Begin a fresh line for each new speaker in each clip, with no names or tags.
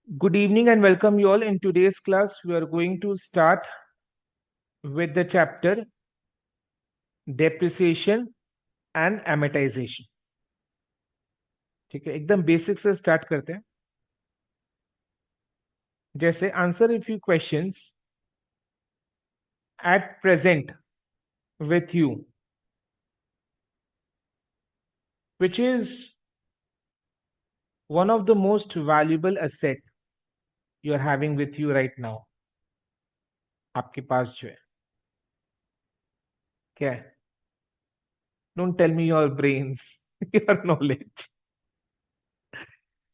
Good evening and welcome you all. In today's class, we are going to start with the chapter depreciation and amortization. ठीक है, एकदम basic से start करते हैं. जैसे answer a few questions at present with you, which is one of the most valuable asset you are having with you right now. आपके पास जो है क्या है? Don't tell me your brains, your knowledge.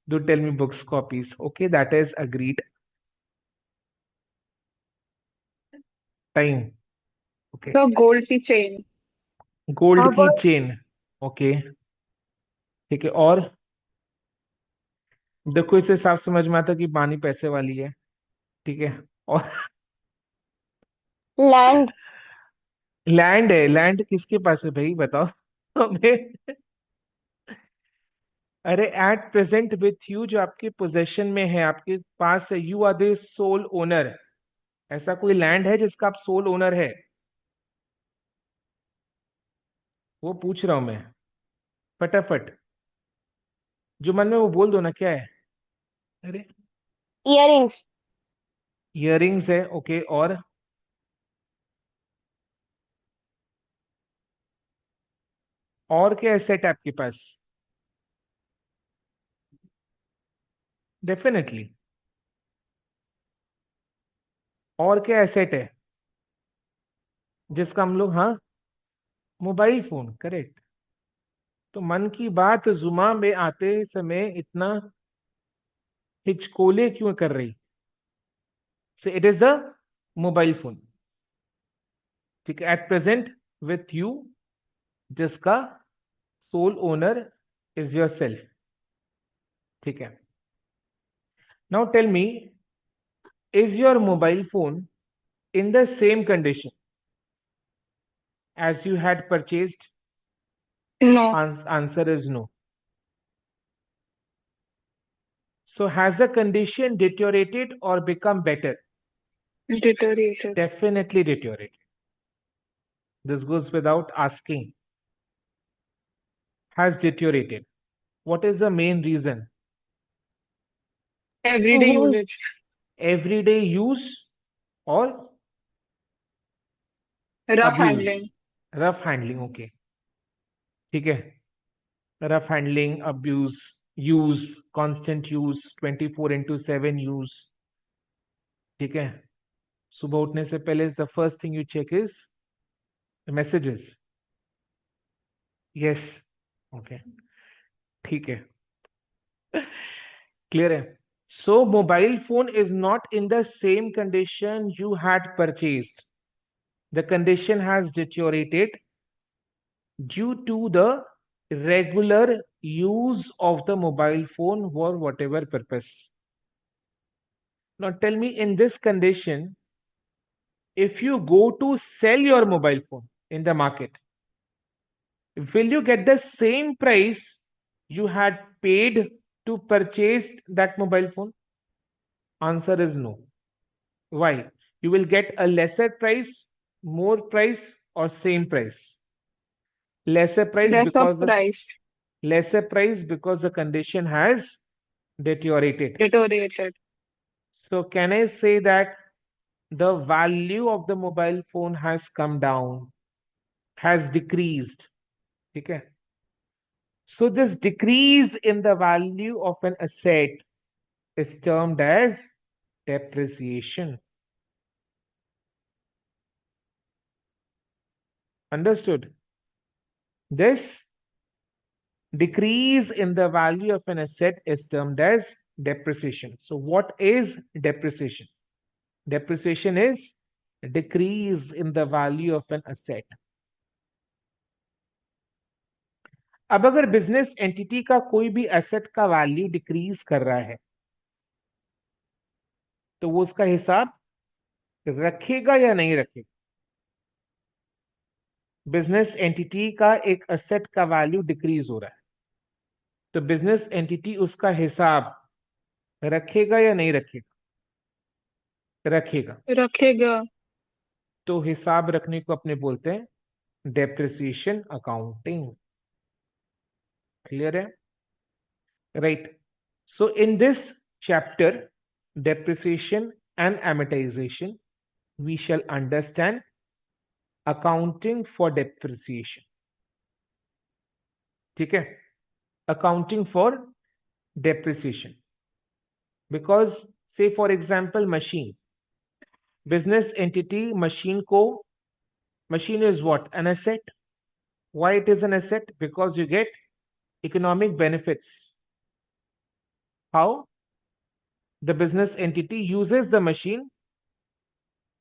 Don't tell me books, copies. Okay, that is agreed. Time. Okay.
तो gold की chain.
Gold
हाँ
की
बोल।
चेन. ओके. ठीक है. और देखो, इससे साफ समझ में आता कि बानी पैसे वाली है. ठीक है. और
लैंड।
लैंड है. लैंड किसके पास है भाई, बताओ हमें. अरे एट प्रेजेंट विथ यू, जो आपके पोजेशन में है, आपके पास है, you are the sole owner. ऐसा कोई लैंड है जिसका आप सोल ओनर है? वो पूछ रहा हूं मैं. फटाफट जो मन में वो बोल दो ना, क्या है? अरे
इयररिंग्स।
इयररिंग्स है. ओके. और क्या एसेट है आपके पास? डेफिनेटली. और क्या एसेट है जिसका हम लोग, हाँ, मोबाइल फोन. करेक्ट. तो मन की बात जुमा में आते समय इतना हिचकोले क्यों कर रही? Say it is the mobile phone. ठीक है. एट प्रेजेंट विथ यू, जिसका sole owner is yourself. ठीक है. Now tell me, is your mobile phone in the same condition as you had purchased?
No.
Answer is no. So has the condition deteriorated or become better?
Deteriorated.
Definitely deteriorated. This goes without asking. Has deteriorated. What is the main reason?
Everyday usage.
Everyday use or
rough
abuse?
Handling.
Rough handling. Okay. ठीक है. Rough handling, abuse, use, constant use, 24/7 use. ठीक है. सुबह उठने से पहले the first thing you check is the messages. Yes. Okay. ठीक है. Clear है. So mobile phone is not in the same condition you had purchased. The condition has deteriorated due to the regular use of the mobile phone for whatever purpose. Now tell me, in this condition, if you go to sell your mobile phone in the market, will you get the same price you had paid to purchase that mobile phone? Answer is no. Why? You will get a lesser price, more price, or same price. Lesser price
less of
because
price.
the condition has deteriorated.
Deteriorated.
So can I say that the value of the mobile phone has come down, has decreased? Okay. So this decrease in the value of an asset is termed as depreciation. Understood? This decrease in the value of an asset is termed as depreciation. So what is depreciation? Depreciation is decrease in the value of an asset. अब अगर business entity का कोई भी asset का value decrease कर रहा है, तो वो उसका हिसाब रखेगा या नहीं रखेगा? बिजनेस एंटिटी का एक एसेट का वैल्यू डिक्रीज हो रहा है, तो बिजनेस एंटिटी उसका हिसाब रखेगा या नहीं रखेगा? रखेगा।
रखेगा।
तो हिसाब रखने को अपने बोलते हैं डेप्रिसिएशन अकाउंटिंग। क्लियर है? Right. So in this chapter depreciation and amortization we shall understand accounting for depreciation. ठीक है? accounting for depreciation, because say for example machine, business entity machine को, machine is what, an asset. Why it is an asset? Because you get economic benefits. How? The business entity uses the machine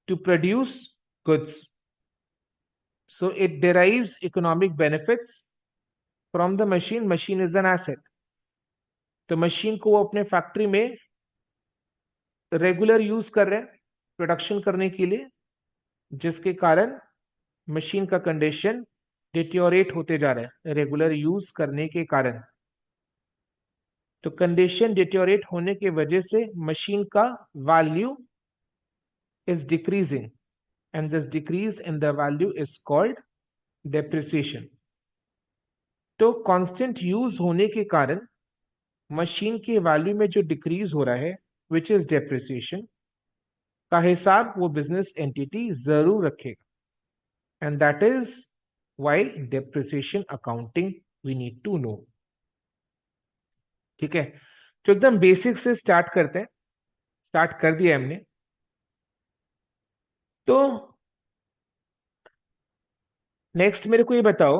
to produce goods, so it derives economic benefits from the machine. Machine is an asset. तो machine को वो अपने factory में regular use कर रहे हैं production करने के लिए, जिसके कारण मशीन का कंडीशन डिटोरेट होते जा रहा है रेगुलर यूज करने के कारण। तो कंडीशन डिटोरेट होने की वजह से मशीन का value is decreasing, and this decrease in the value is called depreciation. तो कांस्टेंट यूज होने के कारण मशीन के वैल्यू में जो डिक्रीज हो रहा है विच इज डेप्रिसिएशन का हिसाब वो बिजनेस एंटिटी जरूर रखेगा, and that is why depreciation accounting we need to know. ठीक है? तो एकदम बेसिक से स्टार्ट करते हैं। स्टार्ट कर दिया हमने। तो नेक्स्ट मेरे को ये बताओ,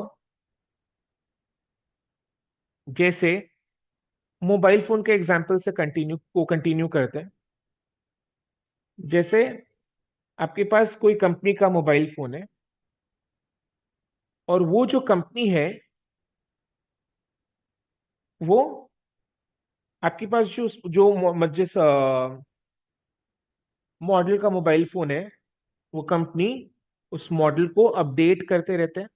जैसे मोबाइल फोन के एग्जांपल से कंटिन्यू करते हैं। जैसे आपके पास कोई कंपनी का मोबाइल फोन है, और वो जो कंपनी है वो आपके पास जिस मॉडल का मोबाइल फोन है, वो कंपनी उस मॉडल को अपडेट करते रहते हैं।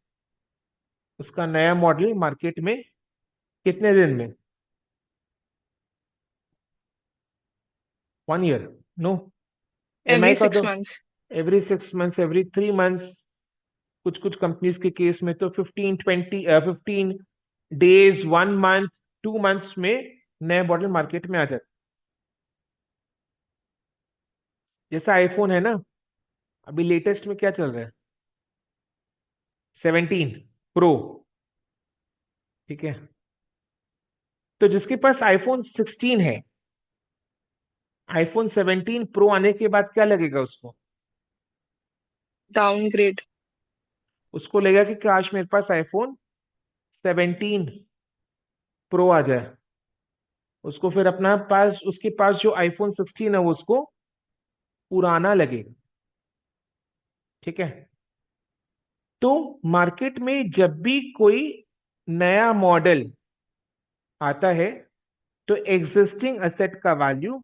उसका नया मॉडल मार्केट में कितने दिन में? 1 ईयर? नो। एमआई
एवरी
का तो
6 months।
Every 6 months, every 3 months. कुछ कुछ कंपनीज के केस में तो 15 डेज, 1 मंथ, 2 मंथ्स में नए मॉडल मार्केट में आ जाते। जैसा आईफोन है ना, अभी लेटेस्ट में क्या चल रहा है? 17 प्रो। ठीक है? तो जिसके पास आईफोन 16 है, आईफोन 17 प्रो आने के बाद क्या लगेगा उसको?
डाउनग्रेड।
उसको लगेगा कि काश मेरे पास आईफोन 17 प्रो आ जाए। उसको फिर अपना पास, उसके पास जो आईफोन 16 है वो उसको पुराना लगेगा। ठीक है? तो मार्केट में जब भी कोई नया मॉडल आता है तो एग्जिस्टिंग एसेट का वैल्यू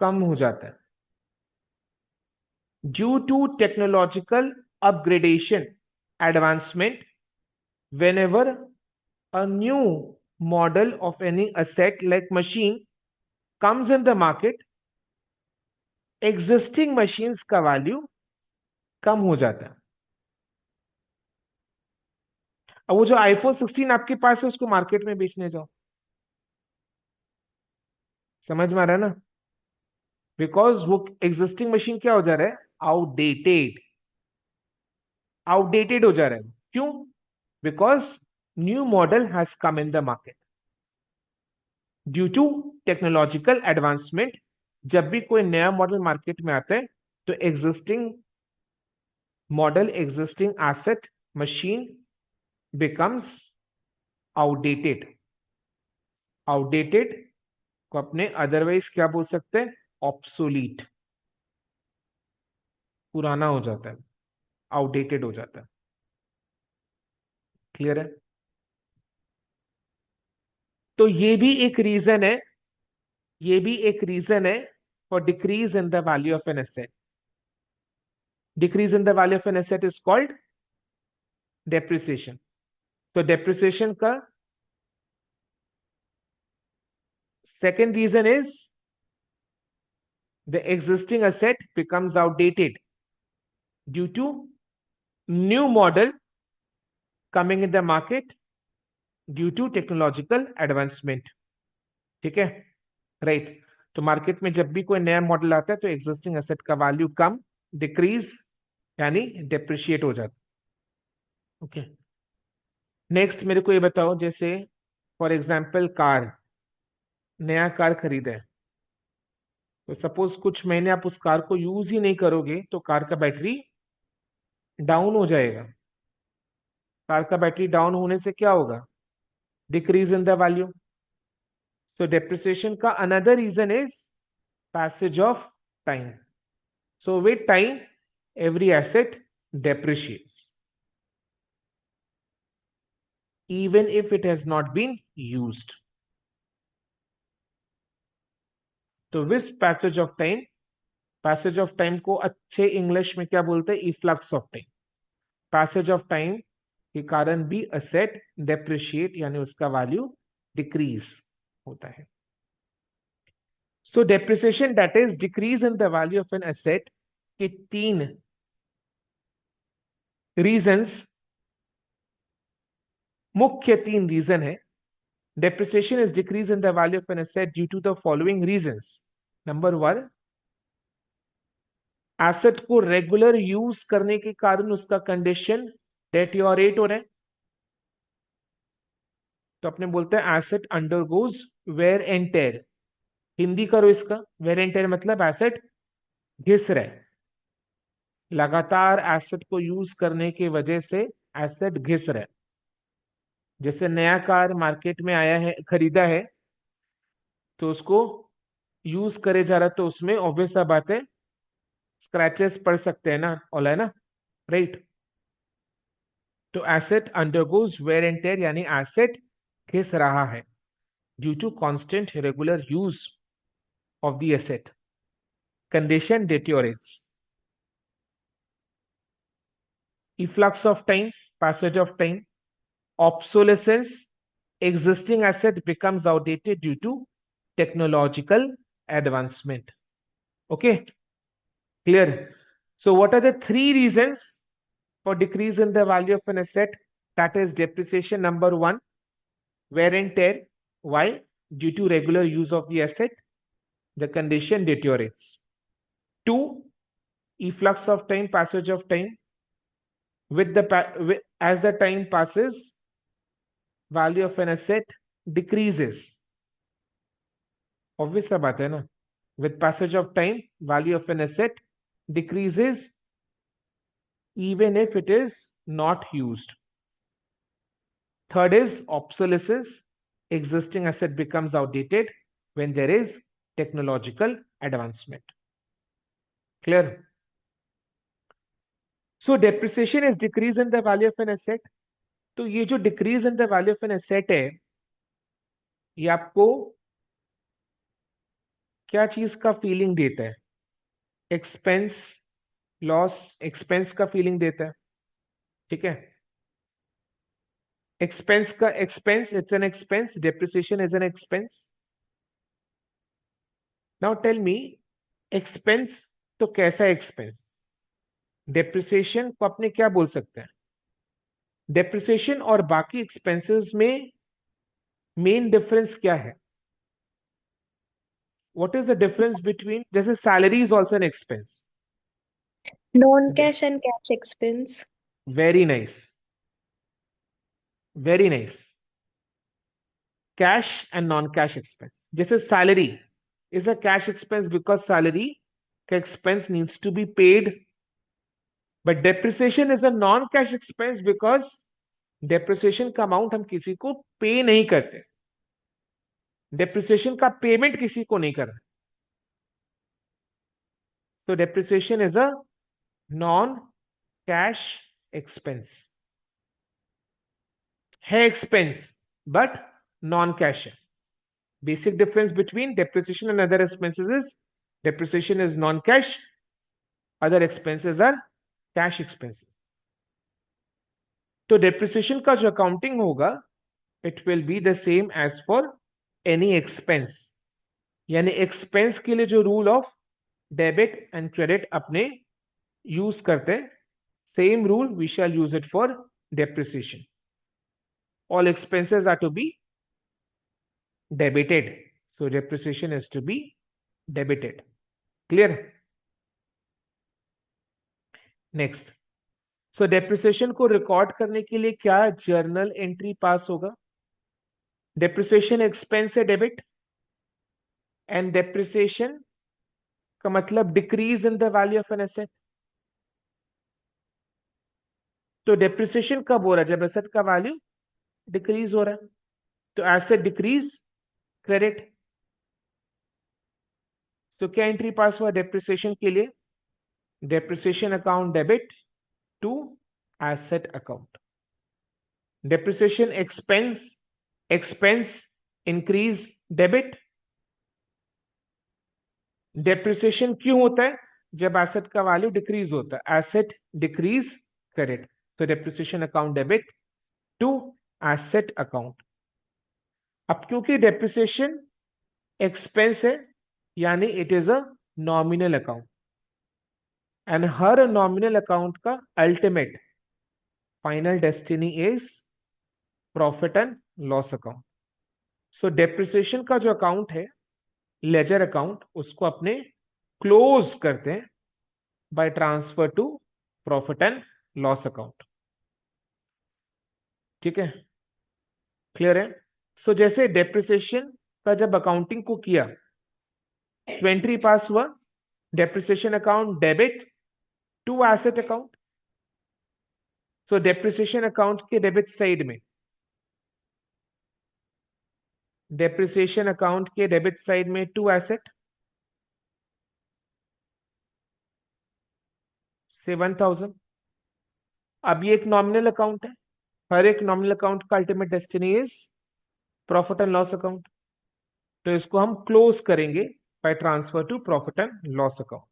कम हो जाता है due to technological upgradation, advancement. whenever a new model of any asset like machine comes in the market, existing machines का वैल्यू कम हो जाता है। अब वो जो आईफोन 16 आपके पास है उसको मार्केट में बेचने जाओ, समझ में आ रहा है ना? बिकॉज वो एग्जिस्टिंग मशीन क्या हो जा रहा है? आउटडेटेड। आउटडेटेड हो जा रहा है। क्यों? Because new model has come in the market due to technological advancement. जब भी कोई नया मॉडल मार्केट में आता है तो existing model, existing asset, machine becomes outdated। Outdated को अपने अदरवाइज क्या बोल सकते हैं? ऑब्सोलीट। पुराना हो जाता है, आउटडेटेड हो जाता है। क्लियर है? तो ये भी एक रीजन है, ये भी एक रीजन है for decrease in the value of an asset. Decrease in the value of an asset is called depreciation. तो डेप्रिसिएशन का Second reason is the existing asset becomes outdated due to new model coming in the market due to technological advancement. ठीक है, right. तो market में जब भी कोई नया मॉडल आता है तो एग्जिस्टिंग एसेट का वैल्यू कम, डिक्रीज यानी डेप्रिशिएट हो जाता। ओके, नेक्स्ट मेरे को ये बताओ, जैसे फॉर एग्जांपल कार, नया कार खरीदा है, तो सपोज कुछ महीने आप उस कार को यूज ही नहीं करोगे तो कार का बैटरी डाउन हो जाएगा। कार का बैटरी डाउन होने से क्या होगा? Decrease in the value. So depreciation का another reason is passage of time. So with time every asset depreciates even if it has not been used. तो with passage of time, passage of time को अच्छे English में क्या बोलते हैं? Efflux of time. Passage of time के कारण भी असेट डेप्रिशिएट यानी उसका वैल्यू डिक्रीज होता है। So depreciation that is decrease in the value of an asset के तीन रीजंस, मुख्य तीन रीजन है। Depreciation is decrease in the value of an asset due to the following reasons. Number one, asset को regular use करने के कारण उसका कंडीशन डेटियोरेट हो रहा है, तो अपने बोलते हैं asset undergoes wear and tear. Hindi करो इसका, वेयर एंड टेयर मतलब एसेट घिस रहा है, लगातार एसेट को यूज करने की वजह से एसेट घिस रहा है। जैसे नया कार मार्केट में आया है, खरीदा है, तो उसको यूज करे जा रहा है, तो उसमें ऑब्वियस सा बात है स्क्रैचेस पड़ सकते हैं ना, ऑल है ना, राइट। तो asset undergoes wear and tear यानी एसेट घिस रहा है due to constant regular use of the asset, condition deteriorates. Efflux of time, passage of time, obsolescence, existing asset becomes outdated due to technological advancement. Okay, clear? So what are the three reasons for decrease in the value of an asset? That is depreciation, number one, wear and tear. Why? Due to regular use of the asset, the condition deteriorates. Two, efflux of time, passage of time. As the time passes, value of an asset decreases. Obvious सा बात है ना, with passage of time, value of an asset decreases even if it is not used. Third is obsolescence. Existing asset becomes outdated when there is technological advancement. Clear? So depreciation is decrease in the value of an asset. तो ये जो decrease in the value of an asset है, ये आपको क्या चीज का feeling देता है? एक्सपेंस, लॉस, एक्सपेंस का फीलिंग देता है, ठीक है। एक्सपेंस का expense, it's an expense, depreciation is an expense. Now tell me, expense तो कैसा एक्सपेंस? डेप्रिसिएशन को अपने क्या बोल सकते हैं? डेप्रिसिएशन और बाकी एक्सपेंसेस में मेन डिफरेंस क्या है? What is the difference between, जैसे salary is also an expense.
Non-cash and cash expense.
Very nice, very nice. Cash and non cash expense. जैसे salary is a cash expense because salary का expense needs to be paid, but depreciation is a non cash expense because depreciation का amount हम किसी को पे नहीं करते, depreciation का पेमेंट किसी को नहीं कर रहे, तो depreciation is a non cash expense. है एक्सपेंस बट नॉन कैश है। Basic difference between depreciation and other expenses is depreciation is non-cash, other expenses are cash expenses. तो depreciation का जो accounting होगा, it will be the same as for any expense. यानी expense के लिए जो rule of debit and credit अपने use करते हैं, same rule we shall use it for depreciation. All expenses are to be debited, so depreciation is to be debited. Clear? Next, so depreciation को record करने के लिए क्या journal entry pass होगा? Depreciation expense है debit, and depreciation का मतलब decrease in the value of an asset. तो डेप्रिसिएशन कब हो रहा है? जब एसेट का वैल्यू डिक्रीज हो रहा है. तो एसेट डिक्रीज, क्रेडिट. तो क्या एंट्री पास हुआ डेप्रिसिएशन के लिए? Depreciation account debit to asset account. Depreciation expense increase debit. Depreciation क्यों होता है? जब एसेट का वैल्यू डिक्रीज होता है. Asset decrease, credit. तो depreciation account debit to asset account. अब क्योंकि डेप्रिसिएशन एक्सपेंस है, यानी it is a nominal account, and हर नॉमिनल अकाउंट का ultimate final destiny is profit and loss account. So depreciation का जो अकाउंट है, लेजर अकाउंट, उसको अपने क्लोज करते हैं by transfer to profit and loss account. ठीक है, क्लियर है? सो जैसे डेप्रिसिएशन का जब अकाउंटिंग को किया, एंट्री पास हुआ depreciation account debit to asset account. So depreciation account के डेबिट साइड में, डेप्रिसिएशन अकाउंट के डेबिट साइड में टू एसेट 7,000. अब ये एक नॉमिनल अकाउंट है. हर एक नॉमिनल अकाउंट का ultimate destiny is profit and loss account. तो इसको हम क्लोज करेंगे by transfer to profit and loss account.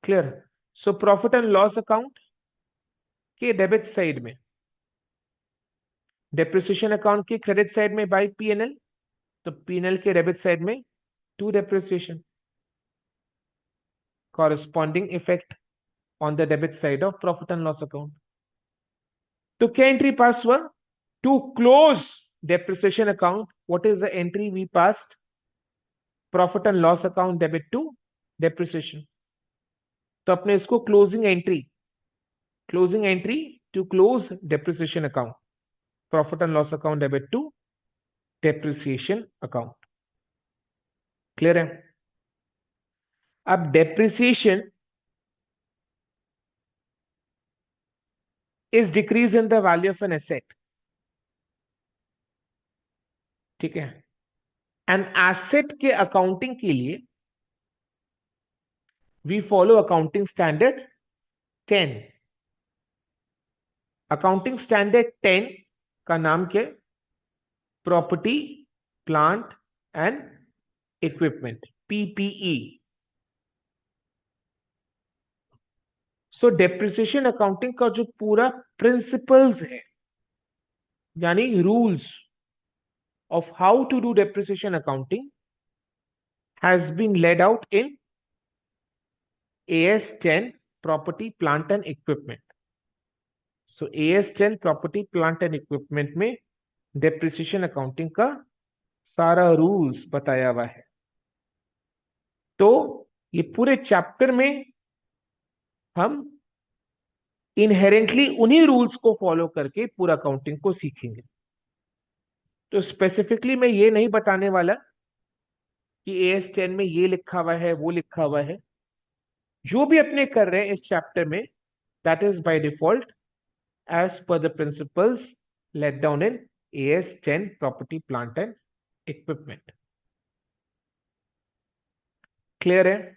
Clear? So profit and loss account के डेबिट साइड में, डेप्रिसिएशन अकाउंट के क्रेडिट साइड में बाय पीएनएल, तो पीएनएल के डेबिट साइड में to depreciation, corresponding effect on the debit side of profit and loss account. तो क्या entry pass हुआ? To close depreciation account, what is the entry we passed? Profit and loss account debit to depreciation. तो अपने इसको closing entry to close depreciation account, profit and loss account debit to depreciation account. Clear है? अब depreciation is decrease in the value of an asset. ठीक है, and asset के accounting के लिए we follow accounting standard 10. Accounting standard 10 का नाम क्या? Property, plant and equipment, PPE. So depreciation accounting का जो पूरा प्रिंसिपल्स है, यानी rules of how to do depreciation accounting has been laid out in AS10 property plant and equipment. So AS10 property plant and equipment में depreciation accounting का सारा rules बताया हुआ है. तो ये पूरे चैप्टर में हम इनहेरेंटली उन्हीं रूल्स को फॉलो करके पूरा अकाउंटिंग को सीखेंगे. तो स्पेसिफिकली मैं ये नहीं बताने वाला कि AS10 में ये लिखा हुआ है, वो लिखा हुआ है. जो भी अपने कर रहे हैं इस चैप्टर में, that is by default as per the principles laid down in AS10 property plant and equipment. Clear है?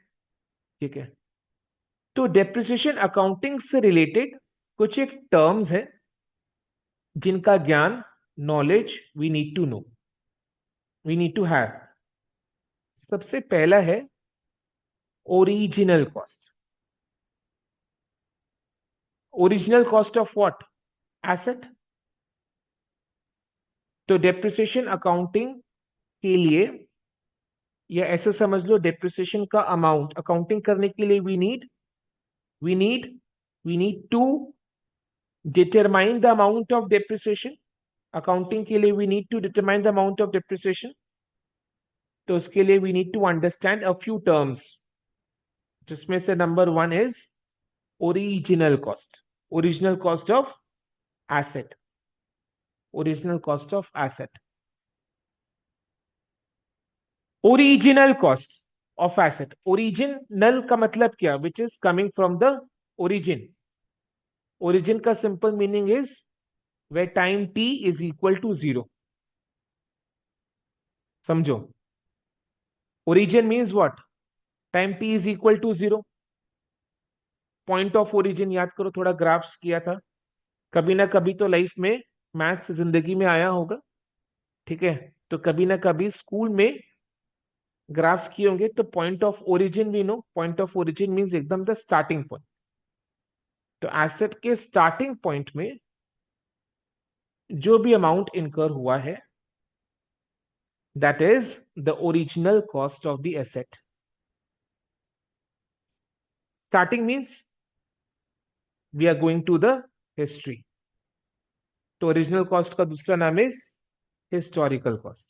ठीक है. तो डेप्रिसिएशन अकाउंटिंग से रिलेटेड कुछ एक टर्म्स है जिनका ज्ञान, knowledge we need to know, we need to have. सबसे पहला है original cost. Original cost of what? Asset. तो डेप्रिसिएशन अकाउंटिंग के लिए, या ऐसे समझ लो डेप्रिसिएशन का अमाउंट अकाउंटिंग करने के लिए we need we need to determine the amount of depreciation. Accounting के लिए we need to determine the amount of depreciation. तो उसके लिए we need to understand a few terms, जिसमें से number 1 is original cost. Original cost of asset. Original cost of asset. Original cost of asset. Original का मतलब क्या? Which is coming from the origin. Origin का simple meaning is where time t is equal to 0. समझो. Origin means what? Time t is equal to 0. Point of origin याद करो, थोड़ा graphs किया था कभी ना कभी तो लाइफ में, मैथ्स जिंदगी में आया होगा, ठीक है? तो कभी ना कभी स्कूल में ग्राफ्स किए होंगे. तो point of origin we know, point of origin means एकदम द स्टार्टिंग पॉइंट. तो एसेट के स्टार्टिंग पॉइंट में जो भी अमाउंट इनकर हुआ है, that is the original cost of the asset. Starting means we are going to the history. तो original cost का दूसरा नाम इज हिस्टोरिकल कॉस्ट.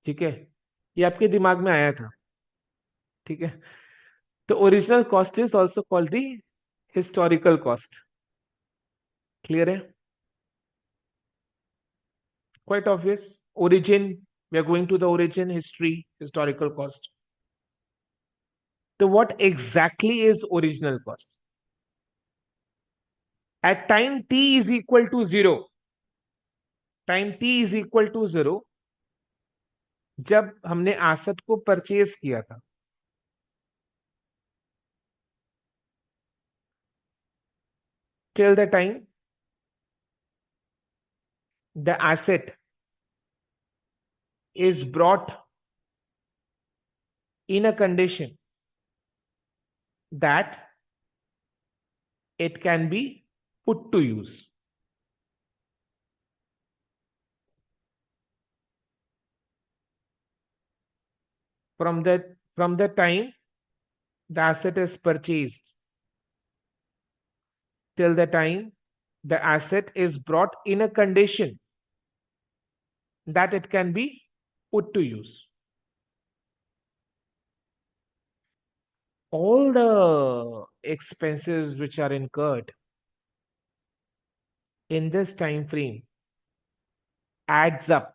ठीक है, ये आपके दिमाग में आया था, ठीक है? तो original cost is also called the historical cost. Clear है? Quite obvious. Origin, we are going to the origin, history, historical cost. तो what exactly is original cost? At time t is equal to 0, time t is equal to 0, जब हमने asset को purchase किया था, till the time the asset is brought in a condition that it can be put to use. From the time the asset is purchased till the time the asset is brought in a condition that it can be put to use. All the expenses which are incurred in this time frame adds up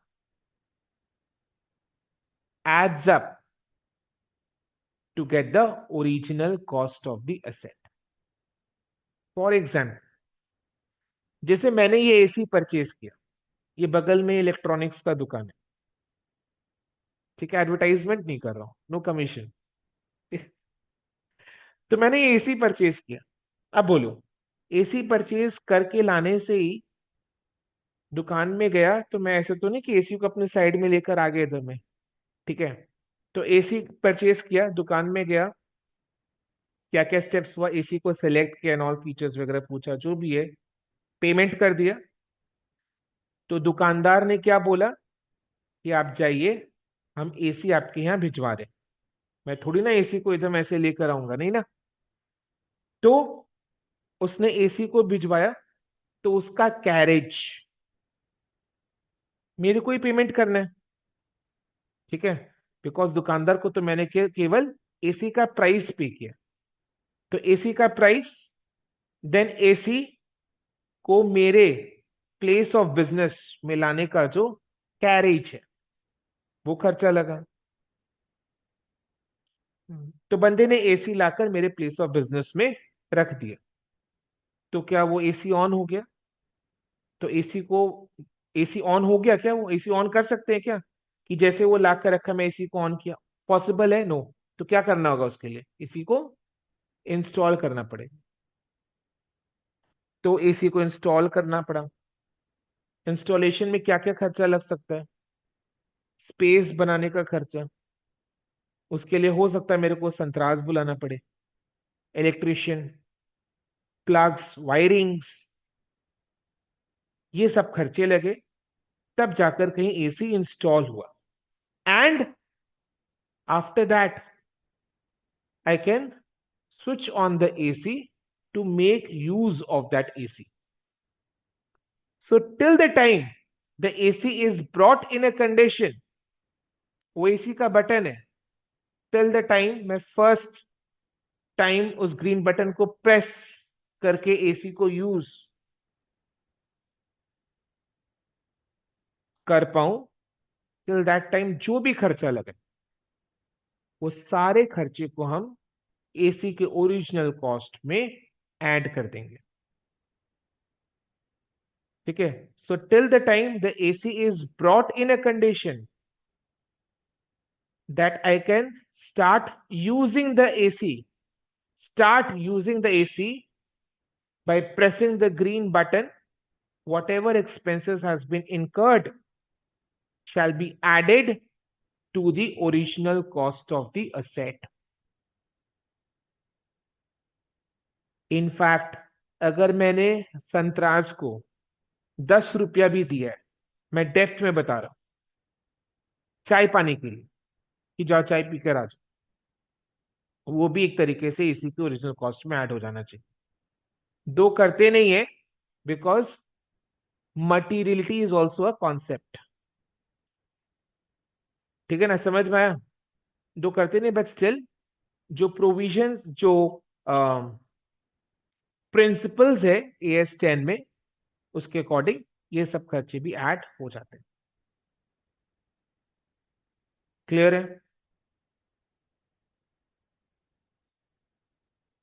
to get the original cost of the asset. For example, जैसे मैंने ये AC purchase किया, ये बगल में electronics का दुकान है, ठीक है? एडवर्टाइजमेंट नहीं कर रहा हूं, नो कमीशन. तो मैंने ये एसी परचेज किया. अब बोलो, एसी परचेज करके लाने से ही दुकान में गया, तो मैं ऐसे तो नहीं कि एसी को अपने साइड में लेकर आ गया इधर में, ठीक है? तो एसी परचेज किया, दुकान में गया, क्या क्या स्टेप्स हुआ, एसी को सिलेक्ट किया, ऑल फीचर्स वगैरह पूछा, जो भी है, पेमेंट कर दिया. तो दुकानदार ने क्या बोला कि आप जाइए, हम एसी आपके यहाँ भिजवा रहे. मैं थोड़ी ना एसी को एकदम ऐसे लेकर आऊंगा, नहीं ना. तो उसने एसी को भिजवाया, तो उसका कैरेज मेरे को ही पेमेंट करना है, ठीक है? बिकॉज दुकानदार को तो मैंने केवल एसी का प्राइस पे किया. तो एसी का प्राइस, देन एसी को मेरे प्लेस ऑफ बिजनेस में लाने का जो कैरेज है, वो खर्चा लगा. तो बंदे ने एसी लाकर मेरे प्लेस ऑफ बिजनेस में रख दिया. तो क्या वो एसी ऑन हो गया? तो एसी ऑन हो गया क्या? वो एसी ऑन कर सकते हैं क्या कि जैसे वो ला कर रखा मैं एसी को ऑन किया? पॉसिबल है? नो. तो क्या करना होगा उसके लिए? एसी को इंस्टॉल करना पड़ेगा. तो एसी को इंस्टॉल करना पड़ा. इंस्टॉलेशन में क्या क्या खर्चा लग सकता है? स्पेस बनाने का खर्चा, उसके लिए हो सकता है मेरे को संतराज बुलाना पड़े, इलेक्ट्रिशियन, प्लग्स, वायरिंग्स, ये सब खर्चे लगे, तब जाकर कहीं एसी इंस्टॉल हुआ, and after that I can switch on the AC to make use of that AC. So till the time the AC is brought in a condition, वो AC का बटन है, till the time मैं first time उस green button को press करके AC को use कर पाऊं, till that time जो भी खर्चा लगे वो सारे खर्चे को हम AC के ओरिजिनल कॉस्ट में ऐड कर देंगे. ठीक है. So till the time the AC is brought in a condition that I can start using the AC by pressing the green button, whatever expenses has been incurred shall be added to the original cost of the asset. In fact, अगर मैंने संतराज को 10 रुपया भी दिया है, मैं depth में बता रहा हूं, चाय पाने के लिए कि जाओ चाय पीकर आ जाओ, वो भी एक तरीके से इसी के ओरिजिनल कॉस्ट में ऐड हो जाना चाहिए. दो करते नहीं है, because materiality is also a concept. ठीक है ना, समझ में आया. दो करते नहीं, बट स्टिल जो प्रोविजंस, जो प्रिंसिपल्स है AS10 में, उसके अकॉर्डिंग ये सब खर्चे भी ऐड हो जाते हैं. क्लियर है.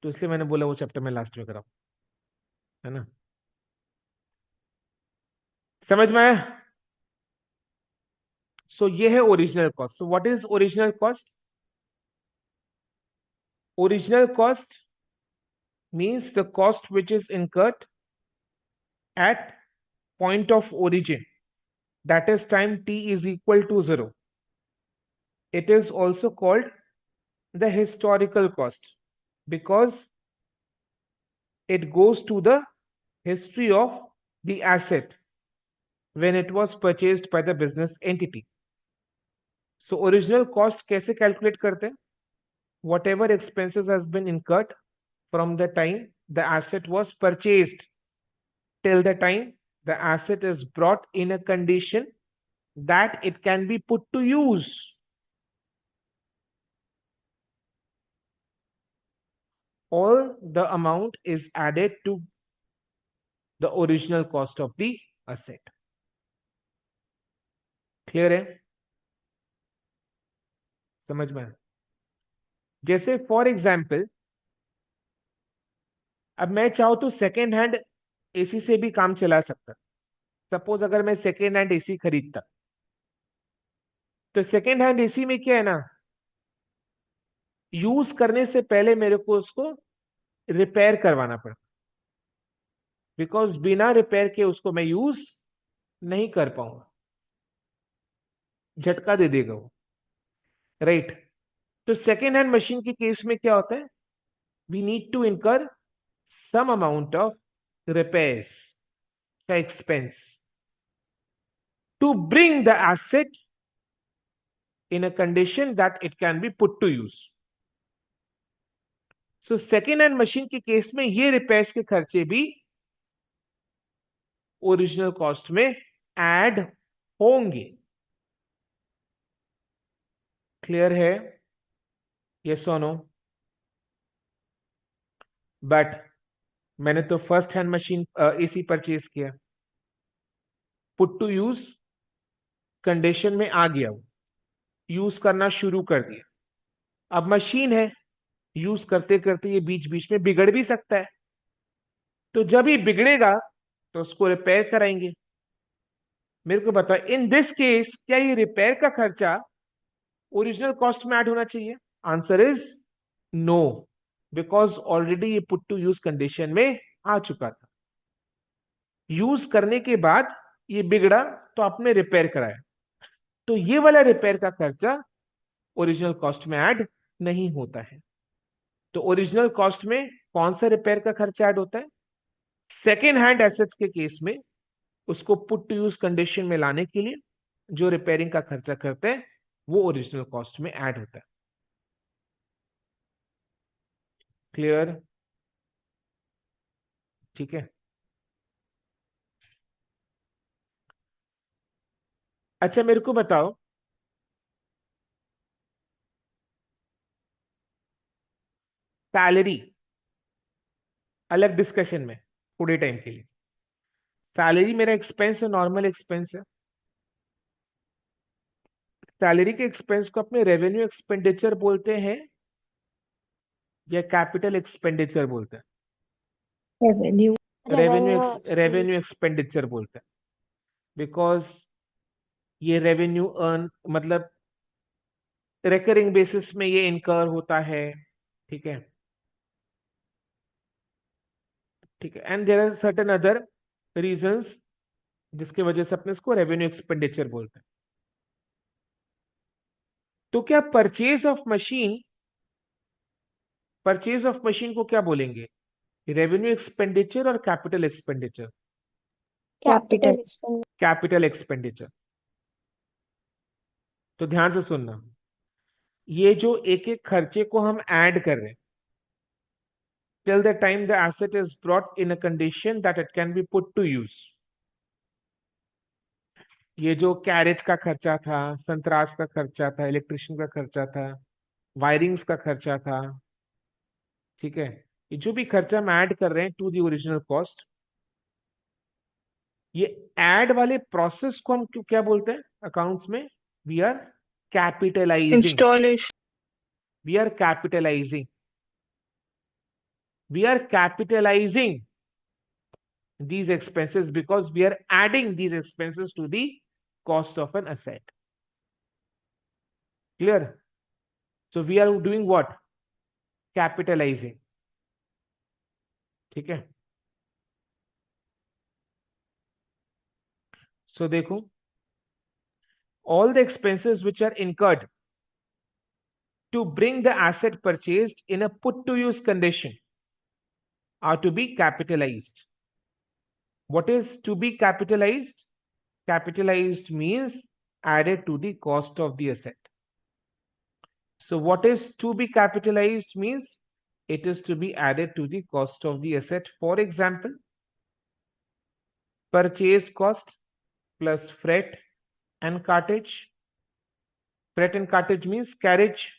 तो इसलिए मैंने बोला वो चैप्टर में लास्ट में कराऊं, है ना. समझ में आया. सो ये है original cost. So what is original cost? Original cost means the cost which is incurred at point of origin, that is time t is equal to 0. It is also called the historical cost because it goes to the history of the asset when it was purchased by the business entity. So original cost कैसे calculate करते हैं? Whatever expenses has been incurred from the time the asset was purchased till the time the asset is brought in a condition that it can be put to use. All the amount is added to the original cost of the asset. Clear है? समझ में? जैसे for example, अब मैं चाहूं तो second hand AC से भी काम चला सकता. सपोज अगर मैं सेकेंड हैंड एसी खरीदता, तो सेकेंड हैंड एसी में क्या है ना, यूज करने से पहले मेरे को उसको रिपेयर करवाना पड़ता, बिकॉज बिना रिपेयर के उसको मैं यूज नहीं कर पाऊंगा, झटका दे देगा वो. राइट. तो सेकेंड हैंड मशीन के केस में क्या होता है, we need to incur some amount of repairs का expense to bring the asset in a condition that it can be put to use. So second hand machine के case में ये repairs के खर्चे भी ओरिजिनल कॉस्ट में add होंगे. Clear है? यस और नो? बट मैंने तो first hand machine AC purchase किया, पुट टू यूज कंडीशन में आ गया, वो यूज करना शुरू कर दिया. अब मशीन है, यूज करते करते ये बीच बीच में बिगड़ भी सकता है, तो जब ये बिगड़ेगा तो उसको रिपेयर कराएंगे. मेरे को बताओ, इन दिस केस क्या ये रिपेयर का खर्चा ओरिजिनल कॉस्ट में ऐड होना चाहिए? Answer is no, because already ये पुट टू यूज कंडीशन में आ चुका था. यूज करने के बाद ये बिगड़ा तो आपने रिपेयर कराया, तो ये वाला रिपेयर का खर्चा ओरिजिनल कॉस्ट में ऐड नहीं होता है. तो ओरिजिनल कॉस्ट में कौन सा रिपेयर का खर्चा ऐड होता है? सेकेंड हैंड एसेट्स के केस में उसको पुट टू यूज कंडीशन में लाने के लिए जो रिपेयरिंग का खर्चा करते हैं वो ओरिजिनल कॉस्ट में ऐड होता है। क्लियर? ठीक है। अच्छा मेरे को बताओ, सैलरी अलग डिस्कशन में थोड़े टाइम के लिए। सैलरी मेरा एक्सपेंस है, नॉर्मल एक्सपेंस है। सैलरी के एक्सपेंस को अपने रेवेन्यू एक्सपेंडिचर बोलते हैं या कैपिटल एक्सपेंडिचर बोलते हैं?
Revenue.
रेवेन्यू एक्सपेंडिचर बोलते हैं, बिकॉज ये रेवेन्यू अर्न मतलब रिकरिंग बेसिस में ये इनकर होता है। ठीक है, ठीक है। And there are certain other reasons जिसकी वजह से अपने इसको रेवेन्यू एक्सपेंडिचर बोलते हैं। तो क्या परचेज ऑफ मशीन को क्या बोलेंगे? रेवेन्यू एक्सपेंडिचर और capital expenditure?
Capital.
Capital expenditure. तो ध्यान से सुनना, ये जो एक एक खर्चे को हम ऐड कर रहे हैं till the time the asset is brought in a condition that it can be put to use। ये जो कैरेज का खर्चा था, संतराज का खर्चा था, इलेक्ट्रिशियन का खर्चा था, वायरिंग्स का खर्चा था, ठीक है, ये जो भी खर्चा हम ऐड कर रहे हैं टू दी ओरिजिनल कॉस्ट, ये ऐड वाले प्रोसेस को हम क्या बोलते हैं अकाउंट्स में? We are capitalising.
Installation.
We are capitalising. We are capitalising these expenses because we are adding these expenses to the cost of an asset। Clear? So we are doing what? Capitalizing। ठीक है। So देखो, all the expenses which are incurred to bring the asset purchased in a put to use condition are to be capitalized। What is to be capitalized? Capitalized means added to the cost of the asset। So what is to be capitalized means it is to be added to the cost of the asset। For example, purchase cost plus freight and cartage। Freight and cartage means carriage.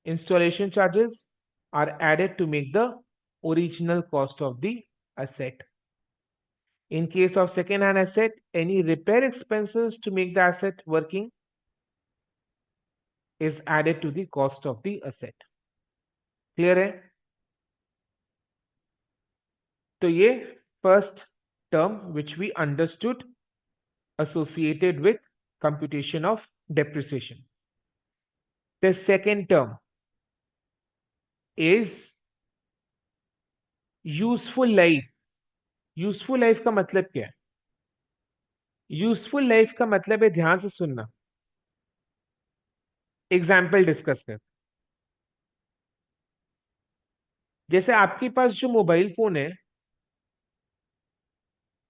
Installation charges are added to make the original cost of the asset। In case of second-hand asset, any repair expenses to make the asset working is added to the cost of the asset। Clear है? तो ये first term which we understood associated with computation of depreciation। The second term is useful life। Useful life का मतलब क्या है? Useful life का मतलब है, ध्यान से सुनना, एग्जाम्पल डिस्कस कर। जैसे आपके पास जो मोबाइल फोन है,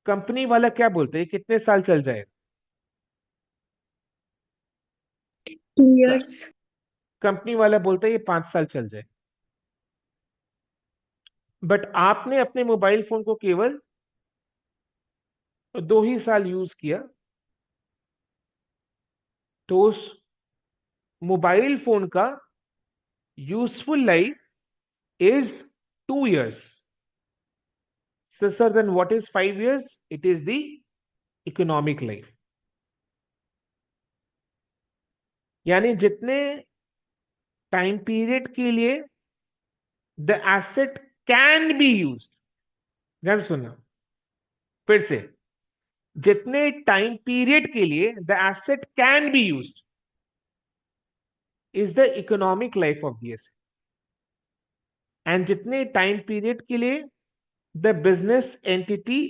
कंपनी वाला क्या बोलते हैं कितने साल चल जाएगा?
2 years.
कंपनी वाला बोलता है ये 5 साल चल जाए। बट आपने अपने मोबाइल फोन को केवल 2 ही साल यूज किया, तो उस मोबाइल फोन का useful life is 2 years। So, sir, then what is 5 years? It is the economic life। यानी जितने टाइम पीरियड के लिए the asset can be use, ध्यान से सुनना फिर से, जितने टाइम पीरियड के लिए the asset can be use is the economic life of the asset. And जितने टाइम पीरियड के लिए the business entity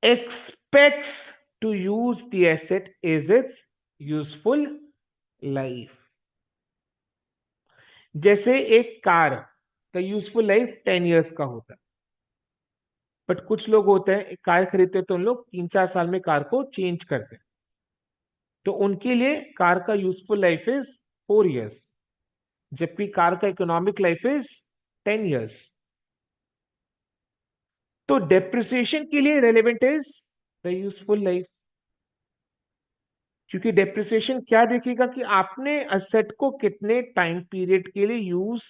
expects to use the asset is its useful life। जैसे एक कार का यूजफुल लाइफ 10 years का होता है, but कुछ लोग होते हैं कार खरीदते हैं तो उन लोग 3-4 साल में कार को चेंज करते हैं, तो उनके लिए कार का यूजफुल लाइफ इज 4 years, जबकि कार का इकोनॉमिक लाइफ इज 10 years। तो डेप्रिसिएशन के लिए relevant is the useful life, क्योंकि डेप्रिसिएशन क्या देखेगा कि आपने असेट को कितने टाइम पीरियड के लिए यूज,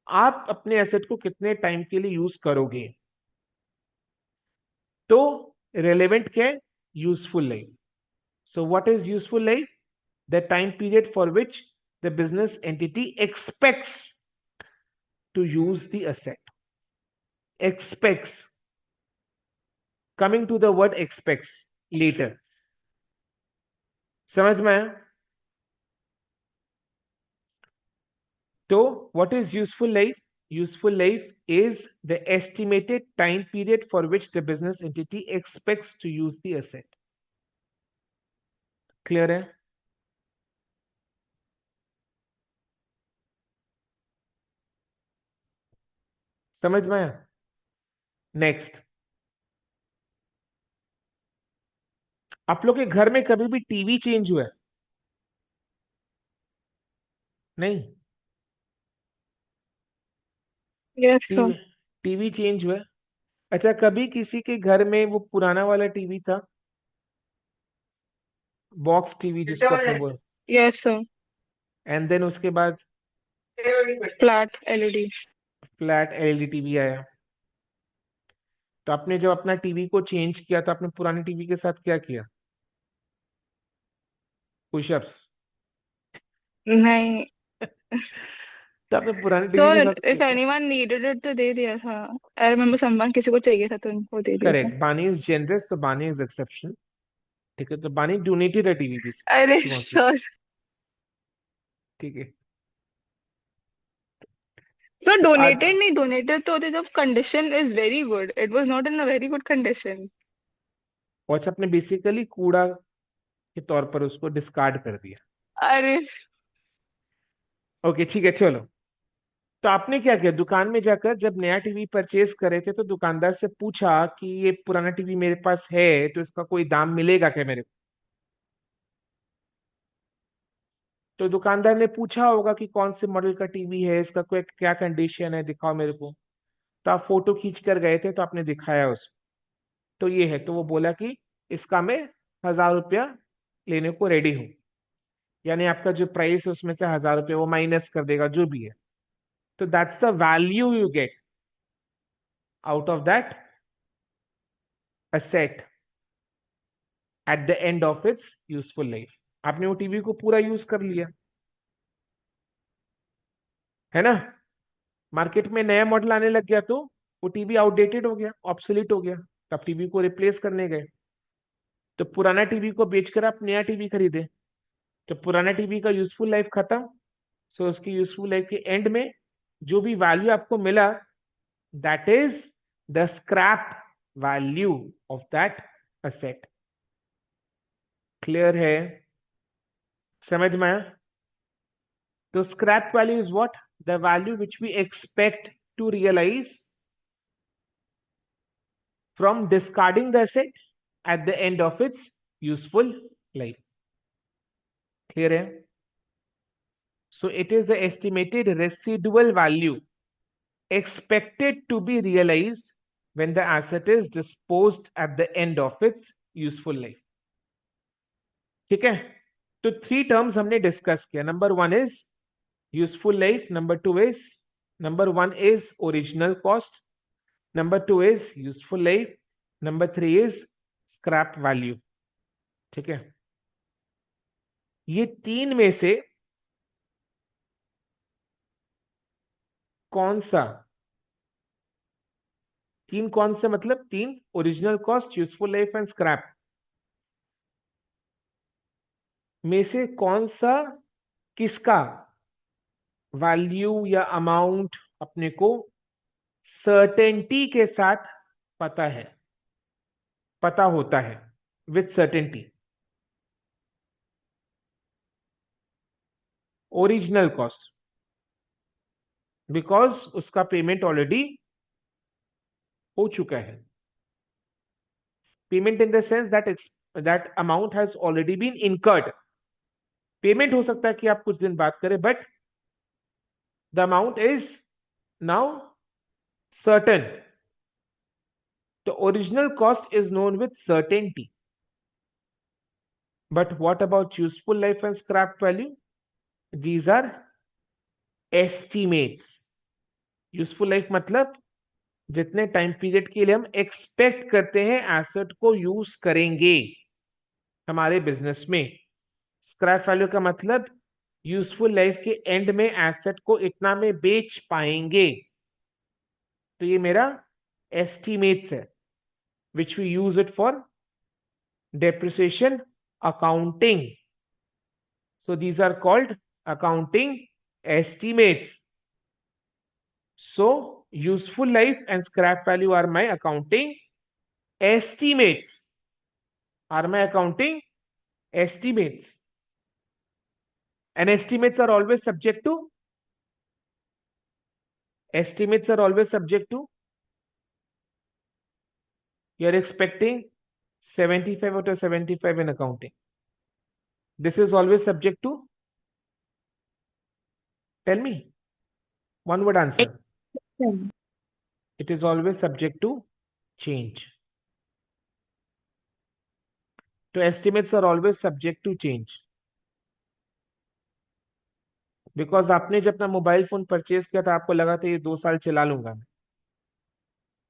आप अपने एसेट को कितने टाइम के लिए यूज करोगे। तो रेलेवेंट क्या है? Useful life. So what is useful life? The time period for which the business entity expects to use the asset। expects, coming to the word expects later। समझ में आया? तो what is useful life? Useful life is the estimated time period for which the business entity expects to use the asset। Clear है? समझ में आया? Next, आप लोग के घर में कभी भी टीवी चेंज हुआ है? नहीं?
Yes, sir.
TV TV change हुआ है? अच्छा, कभी किसी के घर में वो पुराना वाला टीवी था, बॉक्स टीवी जिसको अपने बोल,
Yes, sir.
एंड देन उसके बाद
Flat LED.
Flat LED TV आया, तो आपने जब अपना टीवी को चेंज किया तो आपने पुराने टीवी के साथ क्या किया? पुशअप्स।
नहीं,
तो आपने पुराने
तो
टीवी के साथ क्या
if
किया?
anyone needed it तो दे दिया था। I remember someone किसी को चाहिए था तो उनको दे दिया था।
करेक्ट, बानी इज जेनरस, तो बानी इज एक्सेप्शन। ठीक है, तो बानी डोनेटेड अ टीवी पीस,
अरे
शी वांट्स टू।
sure.
ठीक है।
तो
आज
donated नहीं, donated तो होते जब condition is very good. It was not in a very good condition.
WhatsApp ने बेसिकली कूड़ा के तौर पर उसको डिस्कार्ड कर दिया।
अरे
ओके ठीक है, चलो। तो आपने क्या किया, दुकान में जाकर जब नया टीवी परचेज करे थे तो दुकानदार से पूछा कि ये पुराना टीवी मेरे पास है तो इसका कोई दाम मिलेगा क्या मेरे को? तो दुकानदार ने पूछा होगा कि कौन से मॉडल का टीवी है, इसका कोई क्या कंडीशन है, दिखाओ मेरे को। तो आप फोटो खींच कर गए थे तो आपने दिखाया उसको, तो ये है, तो वो बोला कि इसका मैं 1000 रुपया लेने को रेडी हूँ, यानी आपका जो प्राइस है उसमें से 1000 रुपये वो माइनस कर देगा जो भी है। तो that's the value you get out of that asset at the end of its useful life. आपने वो टीवी को पूरा यूज कर लिया, है ना? मार्केट में नया मॉडल आने लग गया तो वो टीवी आउटडेटेड हो गया, ऑब्सोलीट हो गया, तो आप टीवी को रिप्लेस करने गए, तो पुराना टीवी को बेचकर आप नया टीवी खरीदे, तो पुराना टीवी का यूजफुल लाइफ खत्म। सो उसकी यूजफुल लाइफ के एंड में जो भी वैल्यू आपको मिला, that is the scrap value of that asset. Clear है? समझ में आया? तो scrap value is what? The value which we expect to realise from discarding the asset at the end of its useful life। Clear है? So it is the estimated residual value expected to be realized when the asset is disposed at the end of its useful life। ठीक है? तो 3 terms हमने discuss किया। Number 1 is useful life, number 1 is original cost, number 2 is useful life, number 3 is scrap value. ठीक है? ये 3 में से कौन सा, 3 कौन से मतलब 3, original cost, useful life and scrap, में से कौन सा, किसका वैल्यू या अमाउंट अपने को सर्टेनिटी के साथ पता है, पता होता है with certainty? Original cost, because उसका पेमेंट ऑलरेडी हो चुका है। Payment in the sense that amount has already been incurred. Payment हो सकता है कि आप कुछ दिन बाद करें, but the amount is now certain. The original cost is known with certainty. But what about useful life and scrap value? These are estimates. Useful life मतलब जितने टाइम पीरियड के लिए हम एक्सपेक्ट करते हैं एसेट को यूज करेंगे हमारे बिजनेस में. स्क्रैप वैल्यू का मतलब यूजफुल लाइफ के एंड में एसेट को इतना में बेच पाएंगे. तो ये मेरा एस्टिमेट्स है, which we use it for depreciation accounting. So these are called accounting estimates. So useful life and scrap value are my accounting estimates. Are my accounting estimates. And estimates are always subject to. Estimates are always subject to. You're expecting 75 out of 75 in accounting. This is always subject to. Tell me. One word answer. It is always subject to change. So estimates are always subject to change. Because आपने जब अपना mobile phone purchase किया था आपको लगा था ये 2 साल चला लूंगा मैं,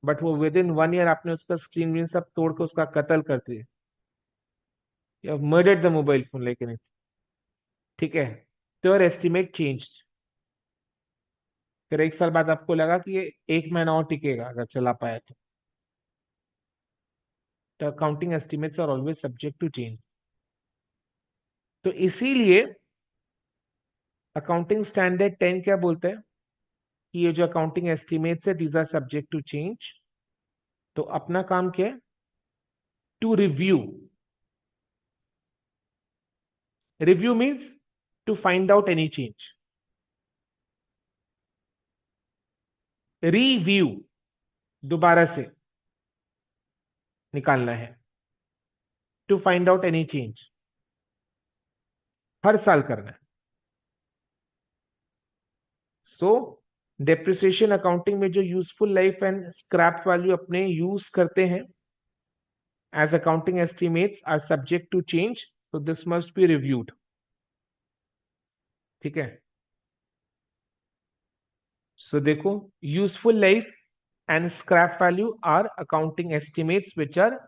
बट वो विद इन 1 ईयर आपने उसका स्क्रीन व्रीन सब तोड़ के उसका कत्ल कर दिया. You have murdered the mobile phone like anything. ठीक है, तो योर एस्टिमेट चेंज्ड. फिर 1 साल बाद आपको लगा कि ये 1 महीना और टिकेगा अगर चला पाया तो. Accounting estimates are always subject to change. तो इसीलिए अकाउंटिंग स्टैंडर्ड 10 क्या बोलते हैं कि ये जो अकाउंटिंग एस्टिमेट्स है these are subject to change. तो अपना काम क्या है? To review. Review means to find out any change. Review दोबारा से निकालना है. To find out any change हर साल करना है. सो डेप्रिसिएशन अकाउंटिंग में जो useful life and scrap value अपने यूज करते हैं as accounting estimates are subject to change, so this must be reviewed. ठीक है. So देखो, useful life and scrap value are accounting estimates which are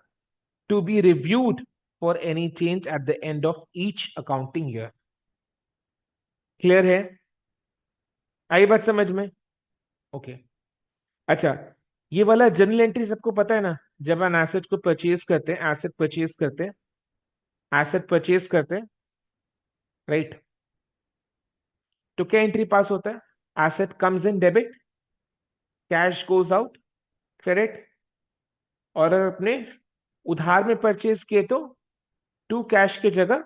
to be reviewed for any change at the end of each accounting year. Clear है? आई बात समझ में? Okay. अच्छा, ये वाला जर्नल एंट्री सबको पता है ना. जब हम एसेट को परचेज करते हैं, एसेट परचेज करते हैं, राइट. तो क्या एंट्री पास होता है? Asset comes in debit, cash goes out, credit. और अपने उधार में परचेज किए तो टू कैश के जगह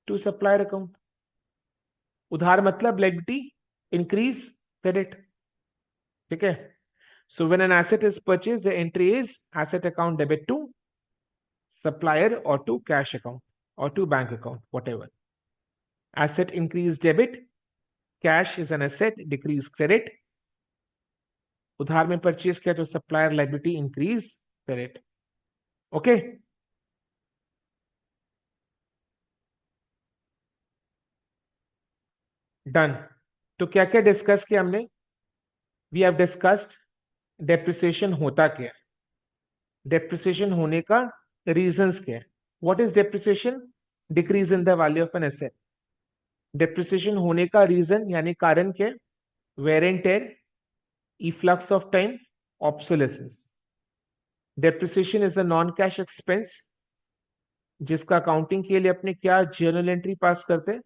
टू सप्लायर अकाउंट. उधार मतलब लायबिलिटी इंक्रीज, क्रेडिट. ठीक है. So when an asset is purchase the entry is asset account debit to supplier और to cash account or to bank account, whatever. Asset increase debit, cash is an asset, decrease credit. उधार में purchase किया तो supplier liability increase, credit. Okay. Done. तो क्या क्या discuss किया हमने? वी हैव डिस्कस्ड डेप्रिसिएशन होता क्या है, डेप्रिसिएशन होने का रीजंस क्या है. What is depreciation? Decrease in the value of an asset. Depreciation होने का रीजन यानी कारण क्या है? Wear and tear, efflux of time, obsolescence. Depreciation is a non-cash expense जिसका अकाउंटिंग के लिए अपने क्या जर्नल एंट्री पास करते हैं?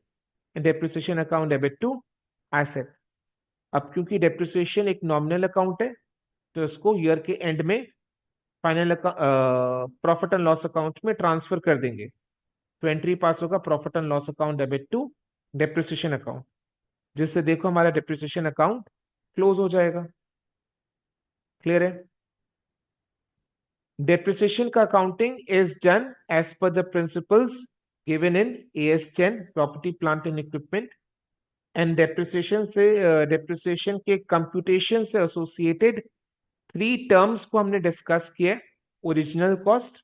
Depreciation account debit to asset. अब क्योंकि डेप्रिसिएशन एक नॉमिनल अकाउंट है तो इसको ईयर के एंड में final profit and loss account में ट्रांसफर कर देंगे. तो एंट्री पास होगा profit and loss account debit to depreciation account, जिससे देखो हमारा डेप्रिसिएशन अकाउंट क्लोज हो जाएगा. क्लियर है? Depreciation का accounting is done as per the principles given in AS10 property plant and equipment, and depreciation के computation से associated 3 terms को हमने discuss किया, original cost,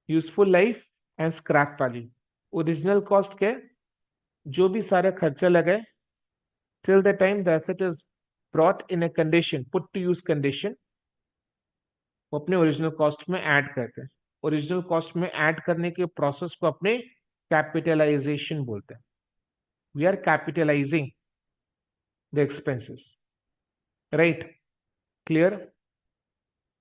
useful life and scrap value. Original cost क्या है? जो भी सारा खर्चा लगा है till the time the asset is brought in a condition, put to use condition, वो अपने ओरिजिनल कॉस्ट में ऐड करते हैं. ओरिजिनल कॉस्ट में ऐड करने के प्रोसेस को अपने कैपिटलाइजेशन बोलते हैं. We are capitalizing the expenses, right? Clear?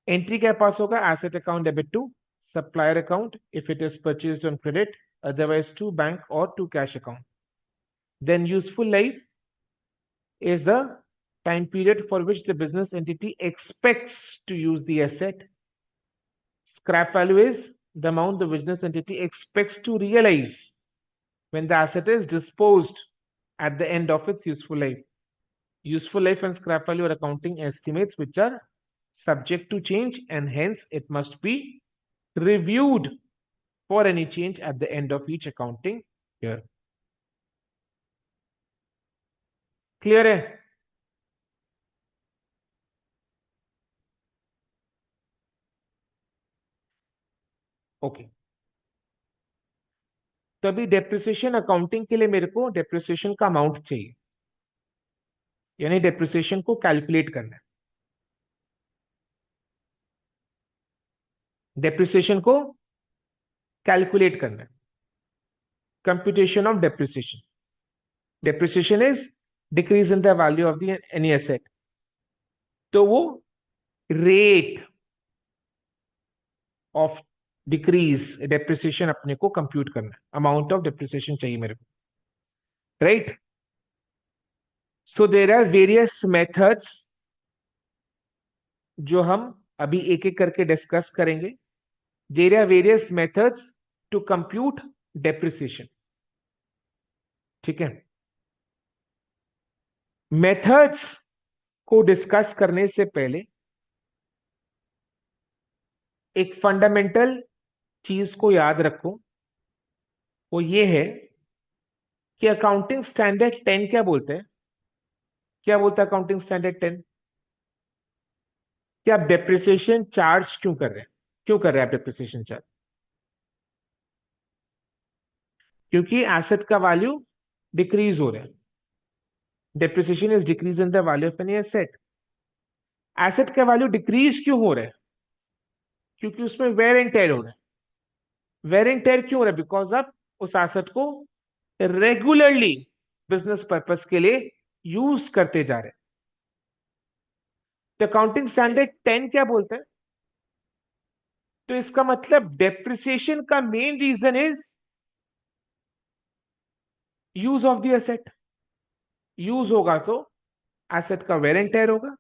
Entry क्या पास होगा? Asset account debit to supplier account if it is purchased on credit, otherwise to bank और to cash account. Then useful life is the time period for which the business entity expects to use the asset. Scrap value is the amount the business entity expects to realize when the asset is disposed at the end of its useful life. Useful life and scrap value are accounting estimates which are subject to change, and hence it must be reviewed for any change at the end of each accounting year. Clear है? Okay. तो अभी depreciation accounting के लिए मेरे को depreciation का amount चाहिए, यानी डेप्रिसिएशन को कैलकुलेट करना है. डेप्रिसिएशन को कैलकुलेट करना है. Computation of depreciation. Depreciation is decrease in the value of the any asset. तो वो रेट ऑफ डिक्रीज डेप्रिसिएशन अपने को कंप्यूट करना है. अमाउंट ऑफ डेप्रिसिएशन चाहिए मेरे को, right? So there are various methods जो हम अभी एक एक करके डिस्कस करेंगे. There are various methods to compute depreciation. ठीक है? मेथड्स को डिस्कस करने से पहले एक फंडामेंटल चीज को याद रखो, वो ये है कि अकाउंटिंग स्टैंडर्ड 10 क्या बोलते हैं? क्या बोलता है अकाउंटिंग स्टैंडर्ड 10? कि आप डेप्रिसिएशन चार्ज क्यों कर रहे हैं? क्यों कर रहे हैं आप डेप्रिसिएशन चार्ज? क्योंकि एसेट का वैल्यू डिक्रीज हो रहा है. Depreciation is decrease in the value of any asset. Asset का वैल्यू डिक्रीज क्यों हो रहा है? क्योंकि उसमें वेयर एंड टेयर हो रहा है. वेयर एंड टेयर क्यों हो रहा है? बिकॉज आप उस एसेट को रेगुलरली बिजनेस पर्पस के लिए यूज करते जा रहे हैं. तो अकाउंटिंग स्टैंडर्ड 10 क्या बोलते हैं? तो इसका मतलब डेप्रिसिएशन का main reason is use of the asset. Use होगा तो एसेट का वेयर एंड टेयर होगा,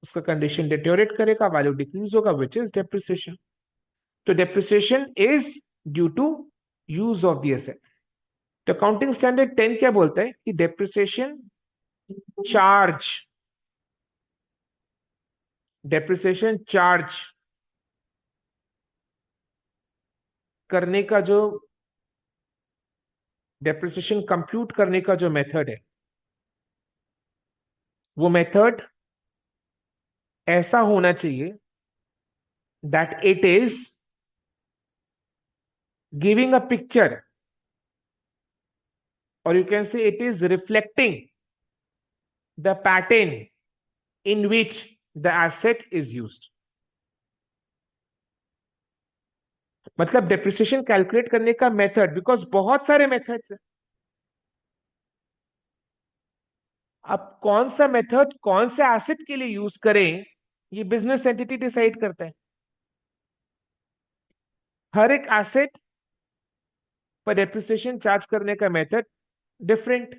उसका कंडीशन डिटेरियोरेट करेगा, वैल्यू डिक्रीज होगा, विच इज डेप्रिसिएशन. तो depreciation is due to use of the asset. तो अकाउंटिंग स्टैंडर्ड 10 क्या बोलता है कि डेप्रिसिएशन चार्ज करने का जो डेप्रिसिएशन कंप्यूट करने का जो मेथड है, वो मेथड ऐसा होना चाहिए that it is giving a picture, or you can say it is reflecting the pattern in which the asset is used. मतलब डेप्रिसिएशन कैलकुलेट करने का मेथड, बिकॉज बहुत सारे मेथड्स हैं. अब कौन सा मेथड कौन से एसेट के लिए यूज करें, ये बिजनेस एंटिटी डिसाइड करता है. हर एक एसेट पर डेप्रिसिएशन चार्ज करने का मेथड डिफरेंट.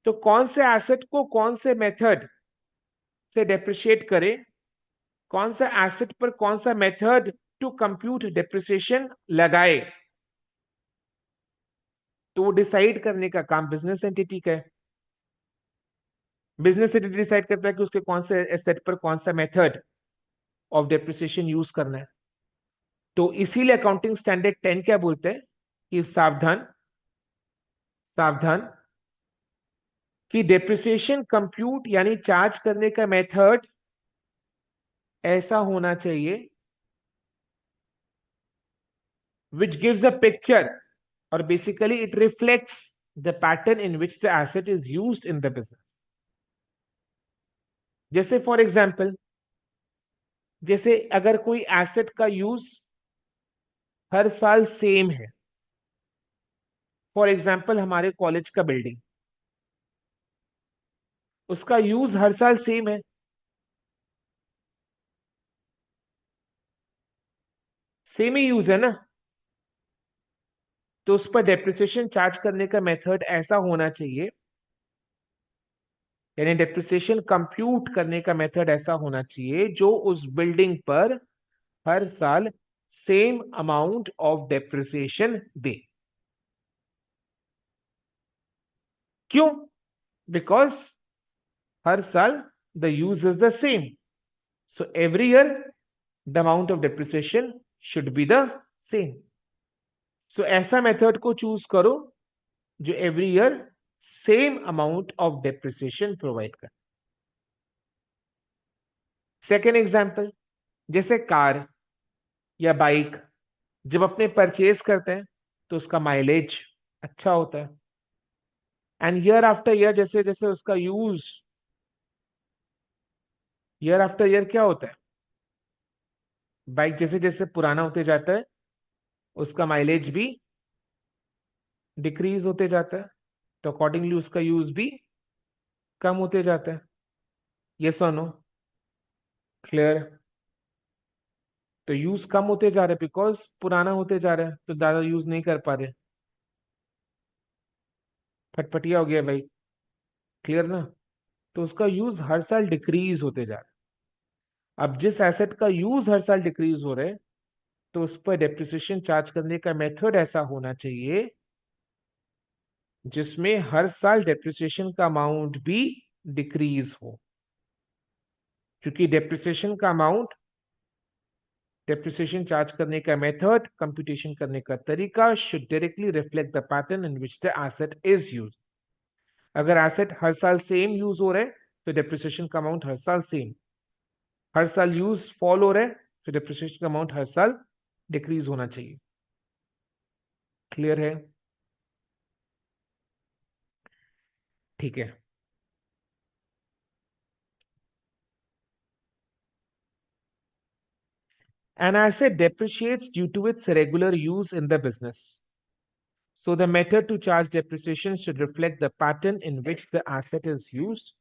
तो कौन से एसेट को कौन से मेथड से डेप्रिशिएट करें, कौन सा एसेट पर कौन सा मेथड टू कंप्यूट डेप्रिसिएशन लगाए, तो वो डिसाइड करने का काम बिजनेस एंटिटी का है. बिजनेस एंटिटी डिसाइड करता है कि उसके कौन से एसेट पर कौन सा मेथड ऑफ डेप्रिसिएशन यूज करना है। तो इसीलिए अकाउंटिंग स्टैंडर्ड 10 क्या बोलते हैं कि सावधान सावधान कि डेप्रिसिएशन कंप्यूट यानी चार्ज करने का मेथड ऐसा होना चाहिए which gives a picture or basically it reflects the pattern in which the asset is used in the business. जैसे फॉर एग्जाम्पल, जैसे अगर कोई एसेट का यूज हर साल सेम है, फॉर एग्जाम्पल हमारे कॉलेज का बिल्डिंग, उसका यूज हर साल सेम है, सेम ही यूज है ना, तो उस पर डेप्रिसिएशन चार्ज करने का मेथड ऐसा होना चाहिए, यानी डेप्रिसिएशन कंप्यूट करने का मेथड ऐसा होना चाहिए जो उस बिल्डिंग पर हर साल सेम अमाउंट ऑफ डेप्रिसिएशन दे। क्यों? बिकॉज हर साल the use is the same, so every year the amount of depreciation should be the same. So ऐसा मेथड को चूज करो जो every year same amount of depreciation provide कर। Second example, जैसे कार या बाइक जब अपने परचेज करते हैं तो उसका माइलेज अच्छा होता है, एंड ईयर आफ्टर ईयर जैसे जैसे उसका यूज ईयर आफ्टर ईयर क्या होता है, बाइक जैसे जैसे पुराना होते जाता है उसका माइलेज भी डिक्रीज होते जाता है, तो अकॉर्डिंगली उसका यूज भी कम होते जाता है। यस और नो? क्लियर? तो यूज कम होते जा रहे हैं बिकॉज पुराना होते जा रहा है, तो ज्यादा यूज नहीं कर पा रहे, फटफटिया हो गया भाई। क्लियर ना? तो उसका यूज हर साल डिक्रीज होते जा रहा है। अब जिस एसेट का यूज हर साल डिक्रीज हो रहा है तो उस पर डेप्रिसिएशन चार्ज करने का मेथड ऐसा होना चाहिए जिसमें हर साल डेप्रिसिएशन का अमाउंट भी डिक्रीज हो, क्योंकि डेप्रिसिएशन चार्ज करने का मेथड, कंप्यूटेशन करने का तरीका should directly reflect the pattern in which the asset is use. अगर एसेट हर साल सेम यूज हो रहा है तो डेप्रिसिएशन का अमाउंट हर साल सेम, हर साल यूज फॉल हो रहा है तो डेप्रिसिएशन का अमाउंट हर साल डिक्रीज होना चाहिए। क्लियर है? ठीक है। An asset depreciates due to its regular use in the business. So the method to charge depreciation should reflect the pattern in which the asset is used.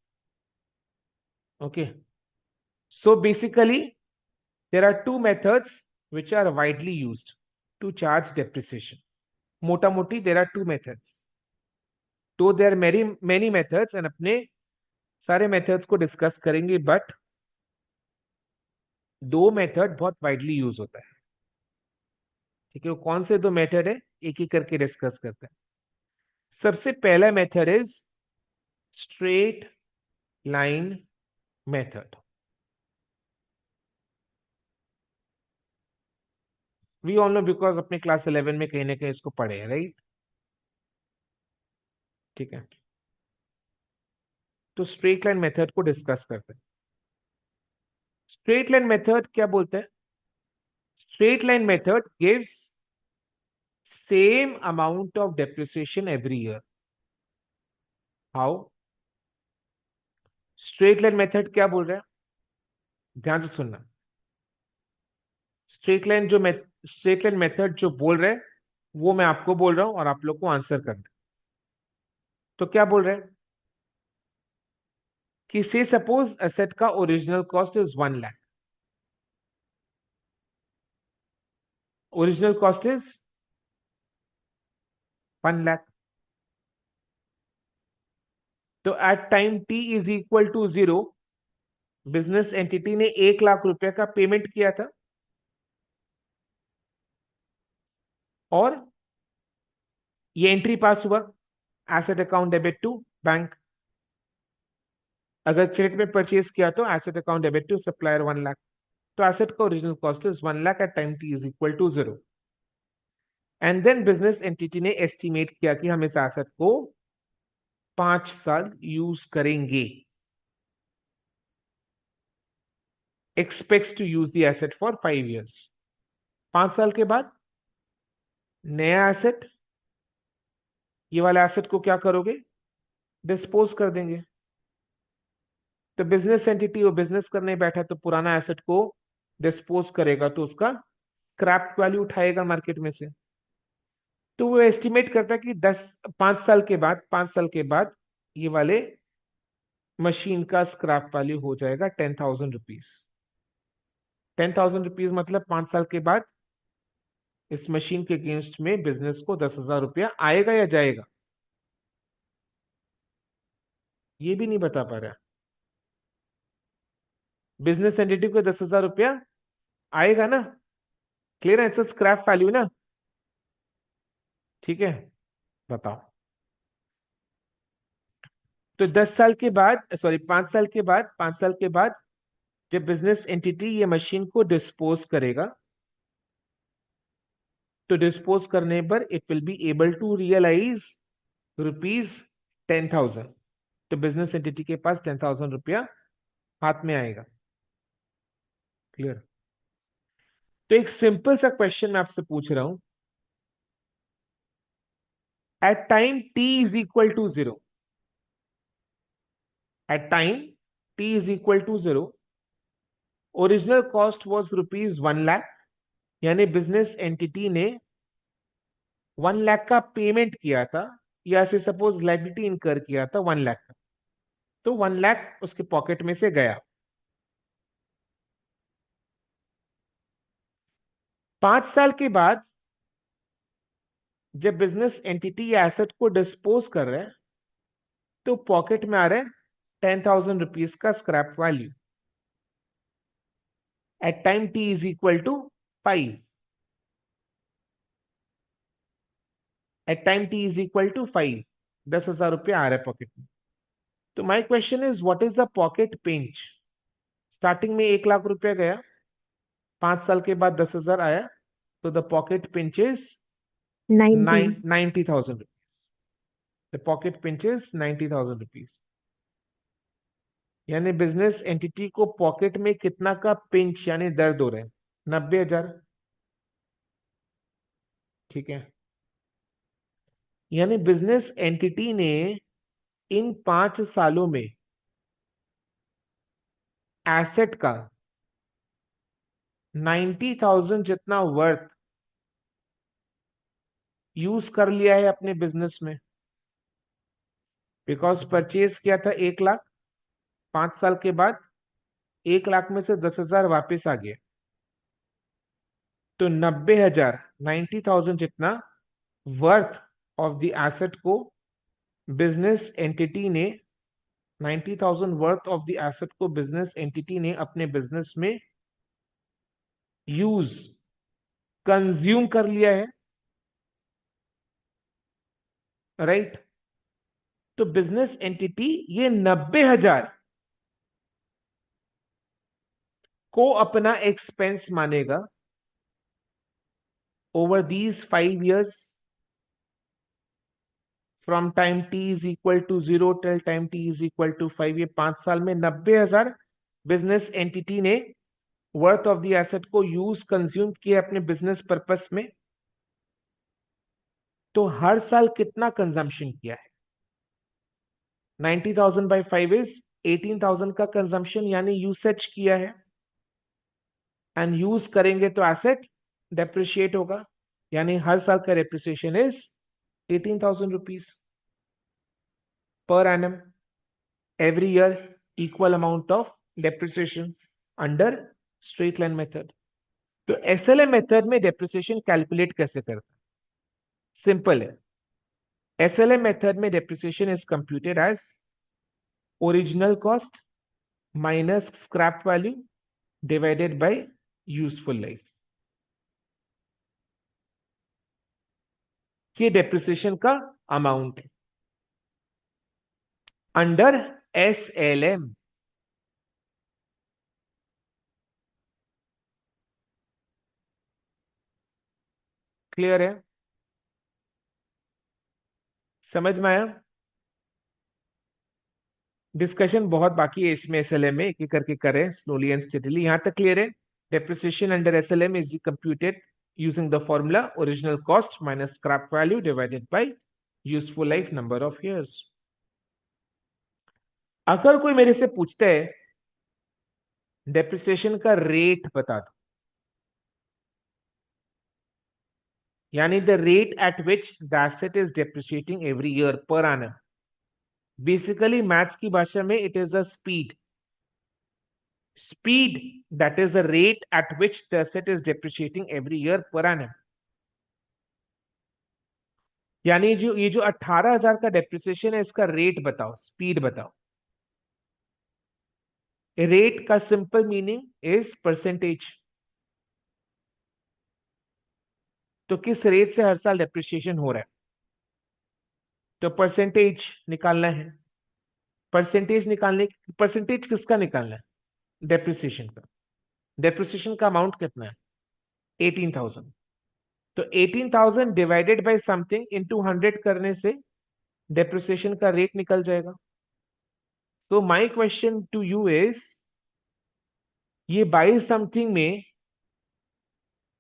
Okay. So basically, there are two methods which are widely used to charge depreciation. Mota moti, there are two methods. So there are many methods and अपने सारे methods को discuss करेंगे, but दो method बहुत widely use होता है। ठीक है, वो कौन से दो मेथड है एक एक करके डिस्कस करते हैं। सबसे पहला method is straight line method. We all know because अपने क्लास 11 में कहीं ना कहीं इसको पढ़े हैं, राइट? ठीक है, तो स्ट्रेट लाइन मेथड को डिस्कस करते हैं। स्ट्रेट लाइन मेथड क्या बोलते हैं? Straight line method gives same amount of depreciation every year. How? Straight line method क्या बोल रहा है, ध्यान से सुनना। स्ट्रेट लाइन मेथड जो बोल रहे हैं वो मैं आपको बोल रहा हूं और आप लोग को आंसर करना। तो क्या बोल रहे हैं कि से सपोज एसेट का original cost is 1 lakh, original cost is 1 lakh. तो at time T is equal to 0 business entity ने 1 लाख रुपए का पेमेंट किया था और ये एंट्री पास हुआ, asset account debit to bank. अगर क्रेडिट में परचेज किया तो asset account debit to supplier 1 lakh. तो एसेट का original cost is 1 lakh at time T is equal to 0। And then business entity ने एस्टिमेट किया कि हम इस एसेट को 5 साल यूज करेंगे, expects to use the asset for 5 years। 5 साल के बाद नया एसेट, ये वाला एसेट को क्या करोगे, डिस्पोज कर देंगे। तो बिजनेस एंटिटी वो बिजनेस करने बैठा तो पुराना एसेट को डिस्पोज करेगा, तो उसका स्क्रैप वैल्यू उठाएगा मार्केट में से। तो वो एस्टिमेट करता है कि 5 साल के बाद, 5 साल के बाद ये वाले मशीन का स्क्रैप वैल्यू हो जाएगा 10,000 रुपीज। 10,000 रुपीज मतलब 5 साल के बाद इस मशीन के अगेंस्ट में बिजनेस को 10,000 रुपया आएगा या जाएगा, ये भी नहीं बता पा रहा। बिजनेस एंटिटी को 10,000 रुपया आएगा ना, क्लियर है, इट्स स्क्रैप वैल्यू ना, ठीक है, बताओ। तो 10 साल के बाद, सॉरी 5 साल के बाद, 5 साल के बाद जब बिजनेस एंटिटी ये मशीन को डिस्पोज करेगा, तो डिस्पोज करने पर it will be able to realise ₹10,000। तो बिजनेस एंटिटी के पास 10,000 रुपया हाथ में आएगा। क्लियर। तो एक सिंपल सा क्वेश्चन मैं आपसे पूछ रहा हूं, at time T is equal to 0, at time T is equal to 0 original cost was ₹1 lakh, यानी बिजनेस एंटिटी ने 1 लाख का पेमेंट किया था, या से सपोज लायबिलिटी इनकर किया था 1 लाख का, तो 1 लाख उसके पॉकेट में से गया। 5 साल के बाद जब बिजनेस एंटिटी या एसेट को डिस्पोज कर रहे हैं, तो पॉकेट में आ रहा है 10,000 रुपीज का scrap value at time T is equal to 5। At time T is equal to 5, 10,000 रुपया आ रहा है पॉकेट में। तो my question is what is the pocket pinch. Starting में 1 लाख रुपया गया, 5 साल के बाद 10,000 आया, तो the pocket pinch is
19.
90,000 rupees। The pocket pinch is 90,000 rupees। यानी बिजनेस एंटिटी को पॉकेट में कितना का पिंच यानी दर्द हो रहे हैं, 90,000। ठीक है, यानी बिजनेस एंटिटी ने इन 5 सालों में एसेट का 90,000 जितना वर्थ यूज कर लिया है अपने बिजनेस में। बिकॉज परचेज किया था 1 लाख, 5 साल के बाद 1 लाख में से 10,000 वापस आ गया, तो 90,000, 90,000 जितना वर्थ ऑफ द एसेट को बिजनेस एंटिटी ने 90,000 वर्थ ऑफ द एसेट को बिजनेस एंटिटी ने अपने बिजनेस में यूज, कंज्यूम कर लिया है, राइट। तो बिजनेस एंटिटी ये 90,000 को अपना एक्सपेंस मानेगा over these 5 years, from time T is equal to 0 till time T is equal to 5। ये 5 साल में 90,000 बिजनेस एंटिटी ने वर्थ ऑफ द एसेट को यूज, कंज्यूम किया अपने बिजनेस पर्पस में। तो हर साल कितना कंजम्पशन किया है, 90,000 बाई 5 इज 18,000 का कंजम्पशन यानी यूसेज किया है। एंड यूज करेंगे तो एसेट डेप्रिशिएट होगा, यानी हर साल का depreciation is 18,000 rupees per annum, every year equal amount of depreciation under straight line method. तो एसएलएम मेथड में डेप्रिसिएशन कैलकुलेट कैसे करते हैं, सिंपल है। एसएलएम मेथड में depreciation is computed as original cost minus scrap value divided by useful life. ये depreciation का amount है अंडर एसएलएम। क्लियर है? समझ में आया? डिस्कशन बहुत बाकी है इसमें एसएलएम में, एक एक करके करें स्लोली एंड स्टेडीली। यहां तक क्लियर है? Depreciation under SLM is computed using the formula original cost minus scrap value divided by useful life number of years। अगर कोई मेरे से पूछता है डेप्रिसिएशन का रेट बता दो, यानी the rate at which the asset is depreciating every year per annum, basically maths की भाषा में it is a speed that is the rate at which the asset is depreciating every year per annum। यानी जो ये जो 18,000 का depreciation है, इसका रेट बताओ, स्पीड बताओ। रेट का सिंपल मीनिंग इज परसेंटेज। तो किस रेट से हर साल डेप्रिसिएशन हो रहा है, तो परसेंटेज निकालना है। परसेंटेज किसका निकालना है? डेप्रिसिएशन का। डेप्रिसिएशन का अमाउंट कितना है? 18,000। तो 18,000 डिवाइडेड बाय समथिंग इनटू 100 करने से डेप्रिसिएशन का रेट निकल जाएगा। तो my question to you is, ये बाय समथिंग में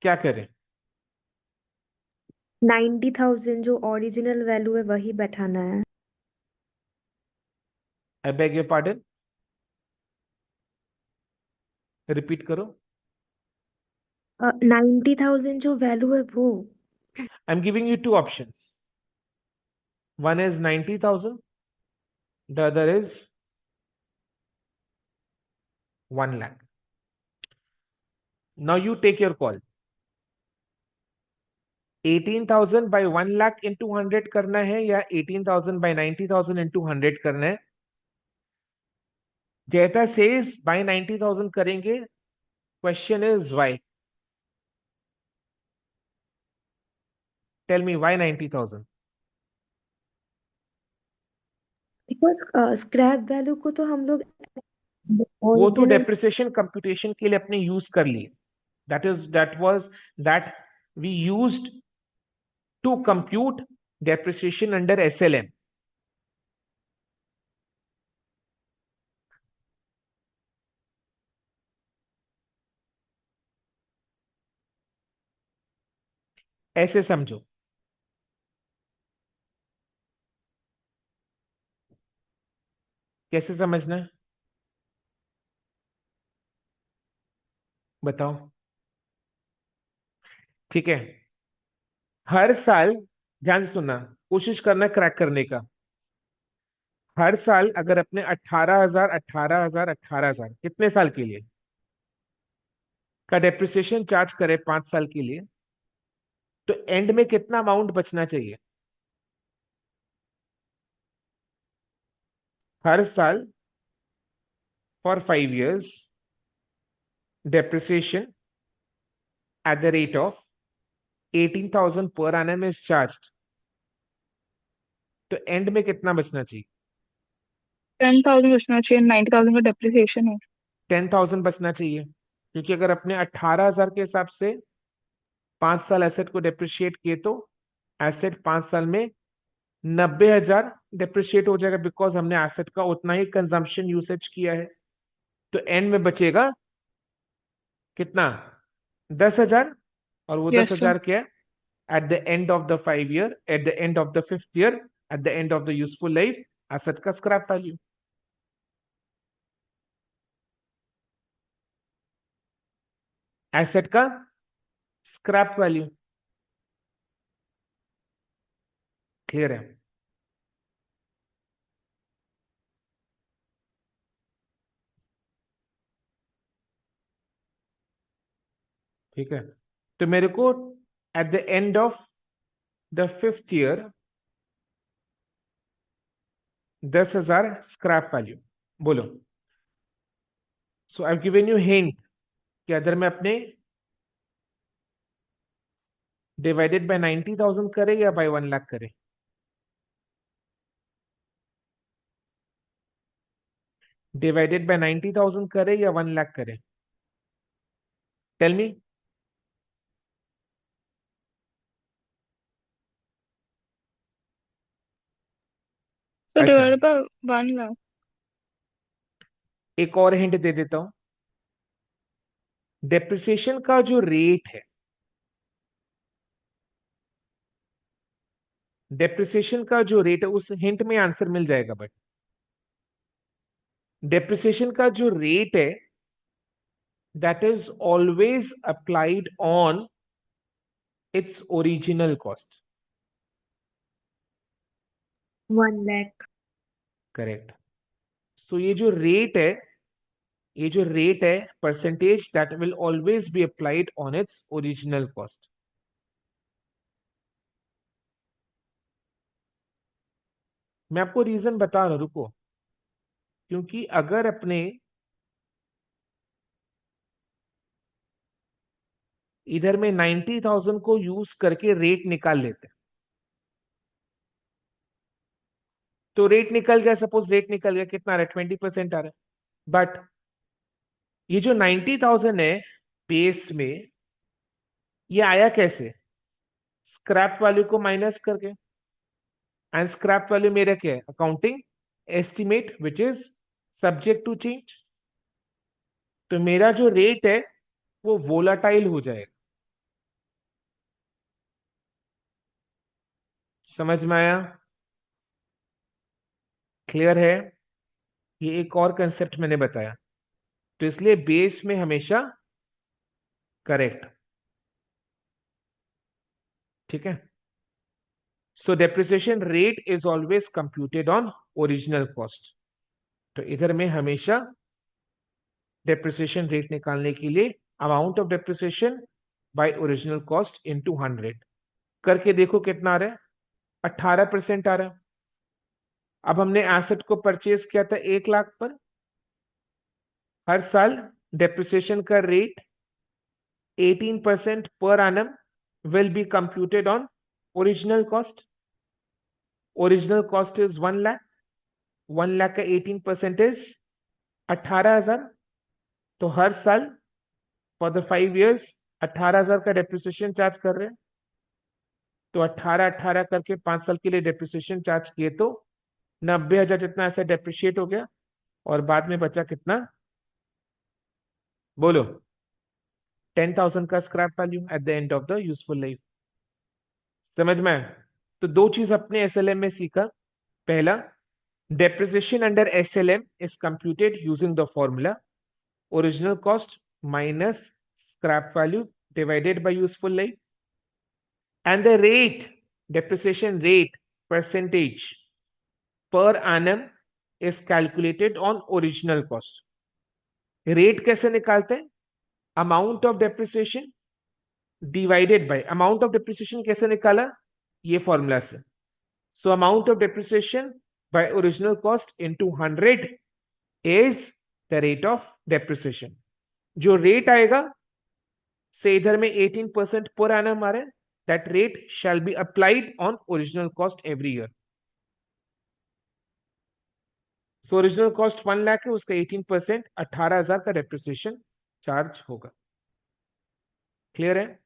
क्या करें?
90,000 जो ओरिजिनल वैल्यू है वही बैठाना है।
I beg your pardon, repeat करो।
90,000 जो वैल्यू है वो।
I am giving you two options, one is 90,000, the other is 1 lakh। Now you take your call. 18,000 by 1 lakh into 100 करना है या 18,000 by 90,000 into 100 करना है? जैता सेज by 90,000 करेंगे। Question is why. Tell me why 90,000?
Because scrap value को तो हम लोग
वो तो
ओरिजिनल।
डेप्रिसिएशन कंप्यूटेशन के लिए अपने यूज कर लिए। That we used to compute depreciation under SLM. ऐसे समझो। कैसे समझना है बताओ? ठीक है, हर साल ध्यान से सुनना, कोशिश करना क्रैक करने का। हर साल अगर अपने 18,000 18,000 18,000 कितने साल के लिए का डेप्रिसिएशन चार्ज करे 5 साल के लिए, तो एंड में कितना अमाउंट बचना चाहिए? हर साल for 5 years depreciation at the rate of 18,000 per annum is charged, तो एंड में कितना बचना चाहिए?
10,000 बचना चाहिए, 90,000 का डेप्रिसिएशन है।
10,000 बचना चाहिए, क्योंकि अगर अपने 18,000 के हिसाब से 5 साल एसेट को डेप्रिशिएट किए तो एसेट 5 साल में 90,000 डेप्रिशिएट हो जाएगा, बिकॉज हमने एसेट का उतना ही कंजम्पशन यूसेज किया है। तो एंड में बचेगा कितना? 10,000। और वो दस
यस सर।
हजार क्या है? At the end of the 5 year, at the end of the 5th year, at the end of the useful life, asset का स्क्रैप वैल्यू। एसेट का स्क्रैप वैल्यू। क्लियर है? ठीक है, तो मेरे को at the end of the 5th year 10,000 scrap value. बोलो। सो I given you hint कि अगर मैं अपने डिवाइडेड बाय 90,000 करे या बाय 1 लाख करे? डिवाइडेड बाय 90,000 करे या 1 लाख करे? Tell me.
तो
अच्छा,
डिवाइडेड बाय 1 लाख।
एक और हिंट दे देता हूं। डेप्रिसिएशन का जो रेट है, डेप्रिसिएशन का जो रेट है, उस हिंट में आंसर मिल जाएगा, बट डेप्रिसिएशन का जो रेट है that is always applied on its original cost.
1 lakh.
Correct. सो ये जो रेट है percentage that will always be applied on its original cost. मैं आपको रीजन बता रहा हूं, रुको। क्योंकि अगर अपने इधर में 90,000 को यूज करके रेट निकाल लेते, तो रेट निकल गया, सपोज रेट निकल गया, कितना आ रहा है, 20% आ रहा है। बट ये जो 90,000 है बेस में, ये आया कैसे? स्क्रैप वैल्यू को माइनस करके। एंड स्क्रैप वैल्यू मेरा क्या है? Accounting estimate which is subject to change. तो मेरा जो रेट है वो वोलाटाइल हो जाएगा। समझ में आया? क्लियर है? ये एक और कंसेप्ट मैंने बताया। तो इसलिए बेस में हमेशा करेक्ट। ठीक है। So depreciation rate is always computed on original cost. तो इधर में हमेशा डेप्रिसिएशन रेट निकालने के लिए amount of depreciation by original cost into 100 करके देखो कितना आ रहा है। 18% आ रहा है। अब हमने एसेट को परचेज किया था 1 लाख पर। हर साल डेप्रिसिएशन का rate 18% per annum will be computed on original cost. Original cost is 1 lakh. 1 lakh का 18% is 18,000। तो हर साल फॉर द 5 years 18,000 का डेप्रिसिएशन चार्ज कर रहे हैं। तो 18 करके 5 साल के लिए डेप्रिसिएशन चार्ज किए तो 90,000 जितना ऐसा डेप्रिशिएट हो गया। और बाद में बचा कितना? बोलो। 10,000 का scrap value at the end of the useful life. समझ में आया? तो दो चीज अपने एसएलएम में सीखा। पहला, depreciation under SLM is computed using the formula original cost minus scrap value divided by useful life, and the rate, depreciation rate percentage per annum is calculated on original cost. Rate कैसे निकालते हैं? Amount of depreciation divided by amount of depreciation कैसे निकाला? ये formula से। So amount of depreciation by original cost into 100 is the rate of depreciation. जो rate आएगा से इधर में 18% पर एनम आ रहा है, that rate shall be applied on original cost every year. So original cost 1 lakh है, उसका 18% 18,000 का डेप्रिसिएशन चार्ज होगा। क्लियर है?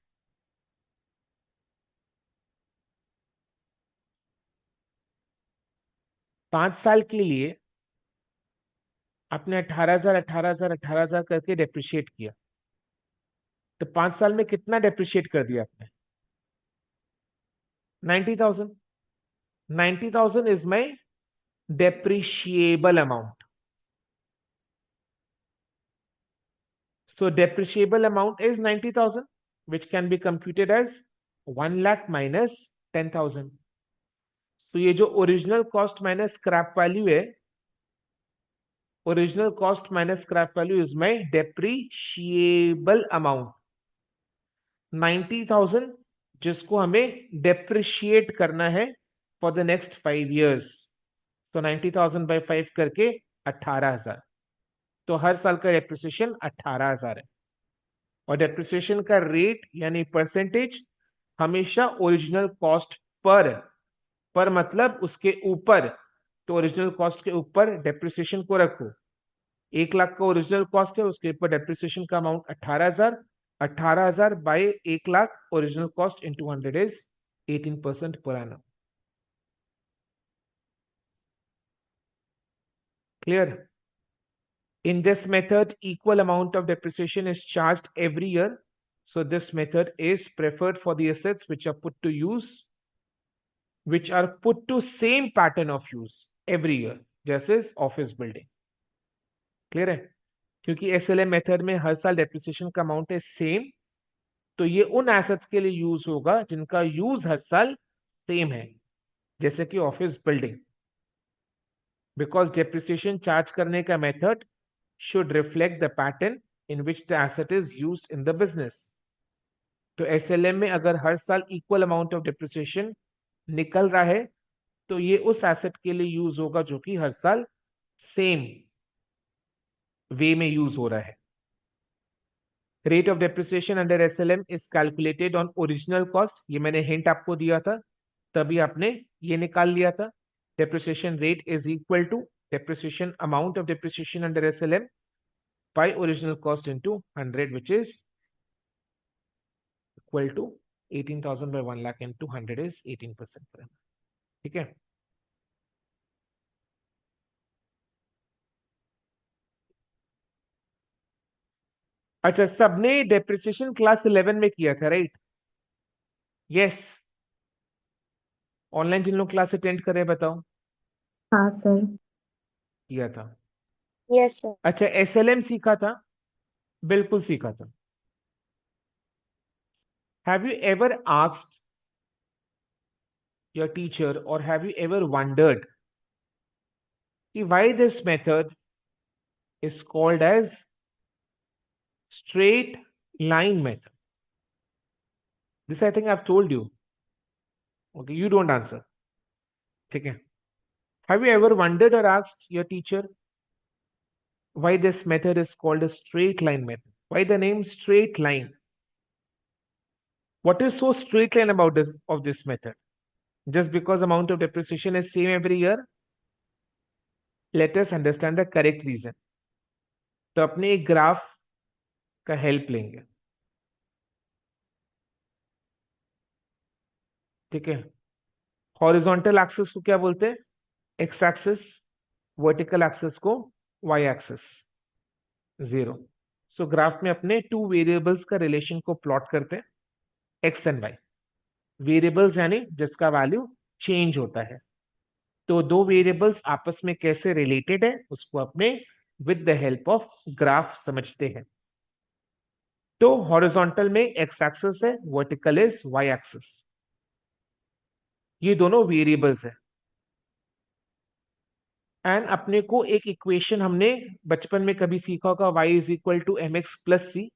पांच साल के लिए आपने 18,000 करके डेप्रिशिएट किया। तो 5 साल में कितना डेप्रिशिएट कर दिया आपने? 90,000। 90,000 is my depreciable amount. So depreciable amount is 90,000, which can be computed as 1 lakh minus 10,000. तो ये जो original cost minus scrap value है, original cost minus scrap value is my depreciable amount. 90,000 जिसको हमें डेप्रिशिएट करना है फॉर द नेक्स्ट 5 years। तो 90,000 by 5 करके 18,000। तो हर साल का डेप्रिसिएशन 18,000 है। और डेप्रिसिएशन का रेट यानी परसेंटेज हमेशा ओरिजिनल कॉस्ट पर मतलब उसके ऊपर। तो ओरिजिनल कॉस्ट के ऊपर डेप्रिसिएशन को रखो। 1 लाख का ओरिजिनल कॉस्ट है, उसके ऊपर डेप्रिसिएशन का amount 18,000। 18,000 by 1 lakh original cost into 100 is 18% per annum. Clear? In this method, equal amount of depreciation is charged every year. So this method is preferred for the assets which are put to use, which are put to same pattern of use every year, जैसे office building. Clear है? क्योंकि SLM method में हर साल depreciation का amount है same, तो ये उन एसेट्स के लिए यूज होगा जिनका यूज हर साल सेम है, जैसे कि office building. Because depreciation charge करने का method should reflect the pattern in which the asset is used in the business. तो एसएलएम में अगर हर साल इक्वल अमाउंट ऑफ डिप्रिसिएशन निकल रहा है, तो ये उस एसेट के लिए यूज होगा जो कि हर साल सेम वे में यूज हो रहा है. Rate of depreciation under SLM is calculated on original cost. ये मैंने हिंट आपको दिया था, तभी आपने ये निकाल लिया था. Depreciation rate is equal to depreciation amount of depreciation under SLM by original cost into 100, which is equal to 18,000 by 1 lakh into 100 is 18% per annum. ठीक है? अच्छा, सबने डेप्रिसिएशन क्लास 11 में किया था, राइट? यस. ऑनलाइन जिन लोग क्लास अटेंड कर रहे हैं बताओ.
हाँ सर.
किया था.
Yes sir.
अच्छा, एसएलएम सीखा था? बिल्कुल सीखा था. Have you ever asked your teacher, or have you ever wondered why this method is called as straight line method? This I think I've told you. Okay, you don't answer. Okay. Have you ever wondered or asked your teacher why this method is called a straight line method? Why the name straight line? What is so straight line about this method? Just because amount of depreciation is same every year? Let us understand the correct reason. तो अपने एक graph का help लेंगे. ठीक है? Horizontal axis को क्या बोलते हैं? X axis. वर्टिकल एक्सिस को वाई एक्सिस. 0. सो ग्राफ में अपने टू वेरिएबल्स का रिलेशन को प्लॉट करते हैं, एक्स एंड वाई. वेरिएबल्स यानी जिसका वैल्यू चेंज होता है. तो दो वेरिएबल्स आपस में कैसे रिलेटेड है उसको अपने with the help of graph समझते हैं. तो हॉरिजॉन्टल में एक्स एक्सिस है, वर्टिकल इज वाई एक्सिस. ये दोनों वेरिएबल्स है. एंड अपने को एक इक्वेशन हमने बचपन में कभी सीखा होगा, y is equal to M X plus C.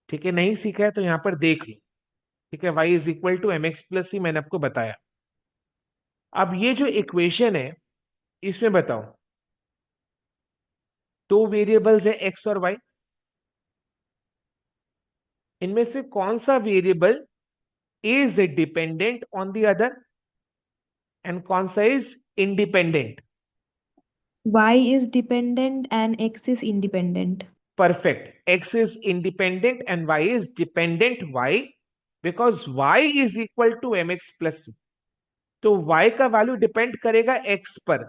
ठीक है? नहीं सीखा है तो यहां पर देख लो. ठीक है? y is equal to M X plus C मैंने आपको बताया. अब ये जो इक्वेशन है इसमें बताओ, दो वेरिएबल्स है x और y. इनमें से कौन सा variable is dependent on the other and कौन सा is independent?
Y is dependent and X is independent.
Perfect. X is independent and y is dependent. Why? Because y is equal to mx plus c. तो y का value depend करेगा x पर.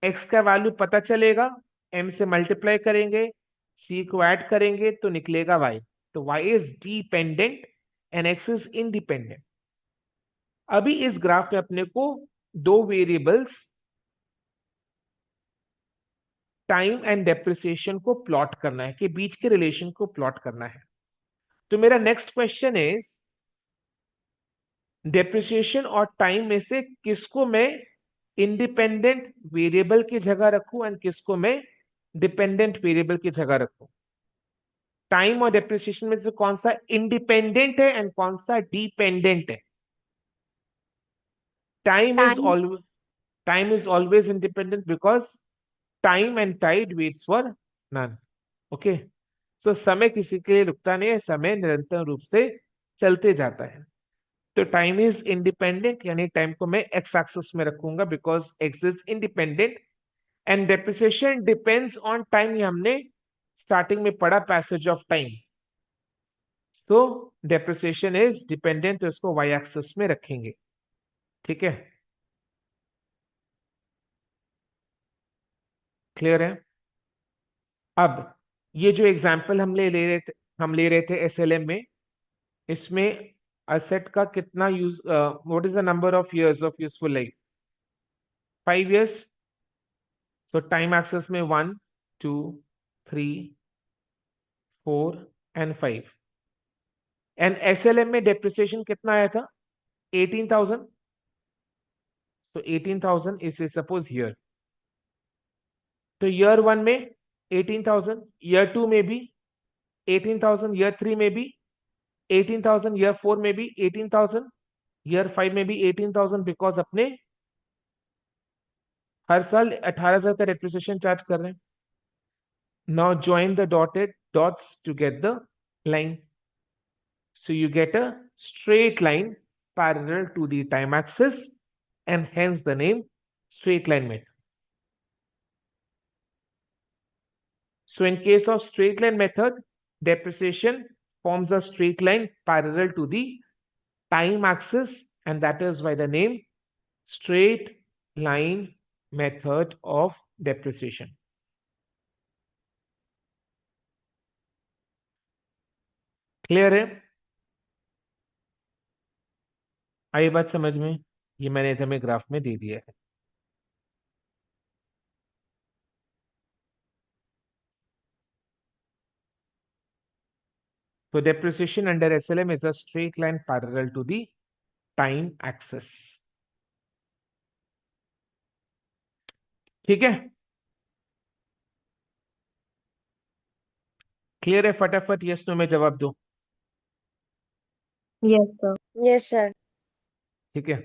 x का value पता चलेगा, m से multiply करेंगे, c को ऐड करेंगे तो निकलेगा y. तो y is dependent and x is independent. अभी इस ग्राफ में अपने को दो वेरिएबल्स टाइम एंड डेप्रिसिएशन को प्लॉट करना है, कि बीच के रिलेशन को प्लॉट करना है. तो मेरा नेक्स्ट क्वेश्चन इज, डेप्रिसिएशन और टाइम में से किसको मैं इंडिपेंडेंट वेरिएबल की जगह रखूं एंड किसको मैं डिपेंडेंट वेरिएबल की जगह रखूं? टाइम और डेप्रिसिएशन में से कौन सा इंडिपेंडेंट है एंड कौन सा डिपेंडेंट है? Time is always independent because time and tide waits for none. Okay, so समय किसी के लिए रुकता नहीं है, समय निरंतर रूप से चलते जाता है. तो टाइम इज इंडिपेंडेंट, यानी टाइम को मैं एक्स एक्सिस में रखूंगा because x is independent. And depreciation depends on time, ये हमने स्टार्टिंग में पढ़ा, पैसेज ऑफ टाइम. तो डेप्रिसिएशन इज डिपेंडेंट, तो इसको वाई एक्सिस में रखेंगे. ठीक है? क्लियर है? अब ये जो एग्जाम्पल हम ले रहे थे एसएलएम में, इसमें असेट का कितना use, what is the number of years of useful life? 5 years. तो टाइम एक्सेस में 1, 2, 3, 4 एंड 5। एंड एसएलएम में डेप्रिसिएशन कितना आया था? 18,000। तो 18,000 इज सपोज ईयर। तो ईयर 1 में 18,000, ईयर 2 में भी 18,000, ईयर 3 में भी 18,000, ईयर 4 में भी 18,000, ईयर 5 में भी 18,000, बिकॉज अपने हर साल 18,000 का डेप्रिसिएशन चार्ज कर रहे हैं। Now join the dotted dots to get the line. So you get a straight line parallel to the time axis, and hence the name straight line method. So in case of straight line method, depreciation forms a straight line parallel to the time axis, and that is why the name straight line method of depreciation. Clear है? आई बात समझ में? ये मैंने हमें graph में दे दिया है। So depreciation under SLM is a straight line parallel to the time axis. ठीक है? क्लियर है? फटाफट यस नो में जवाब दो।
Yes, sir.
Yes, sir.
ठीक है?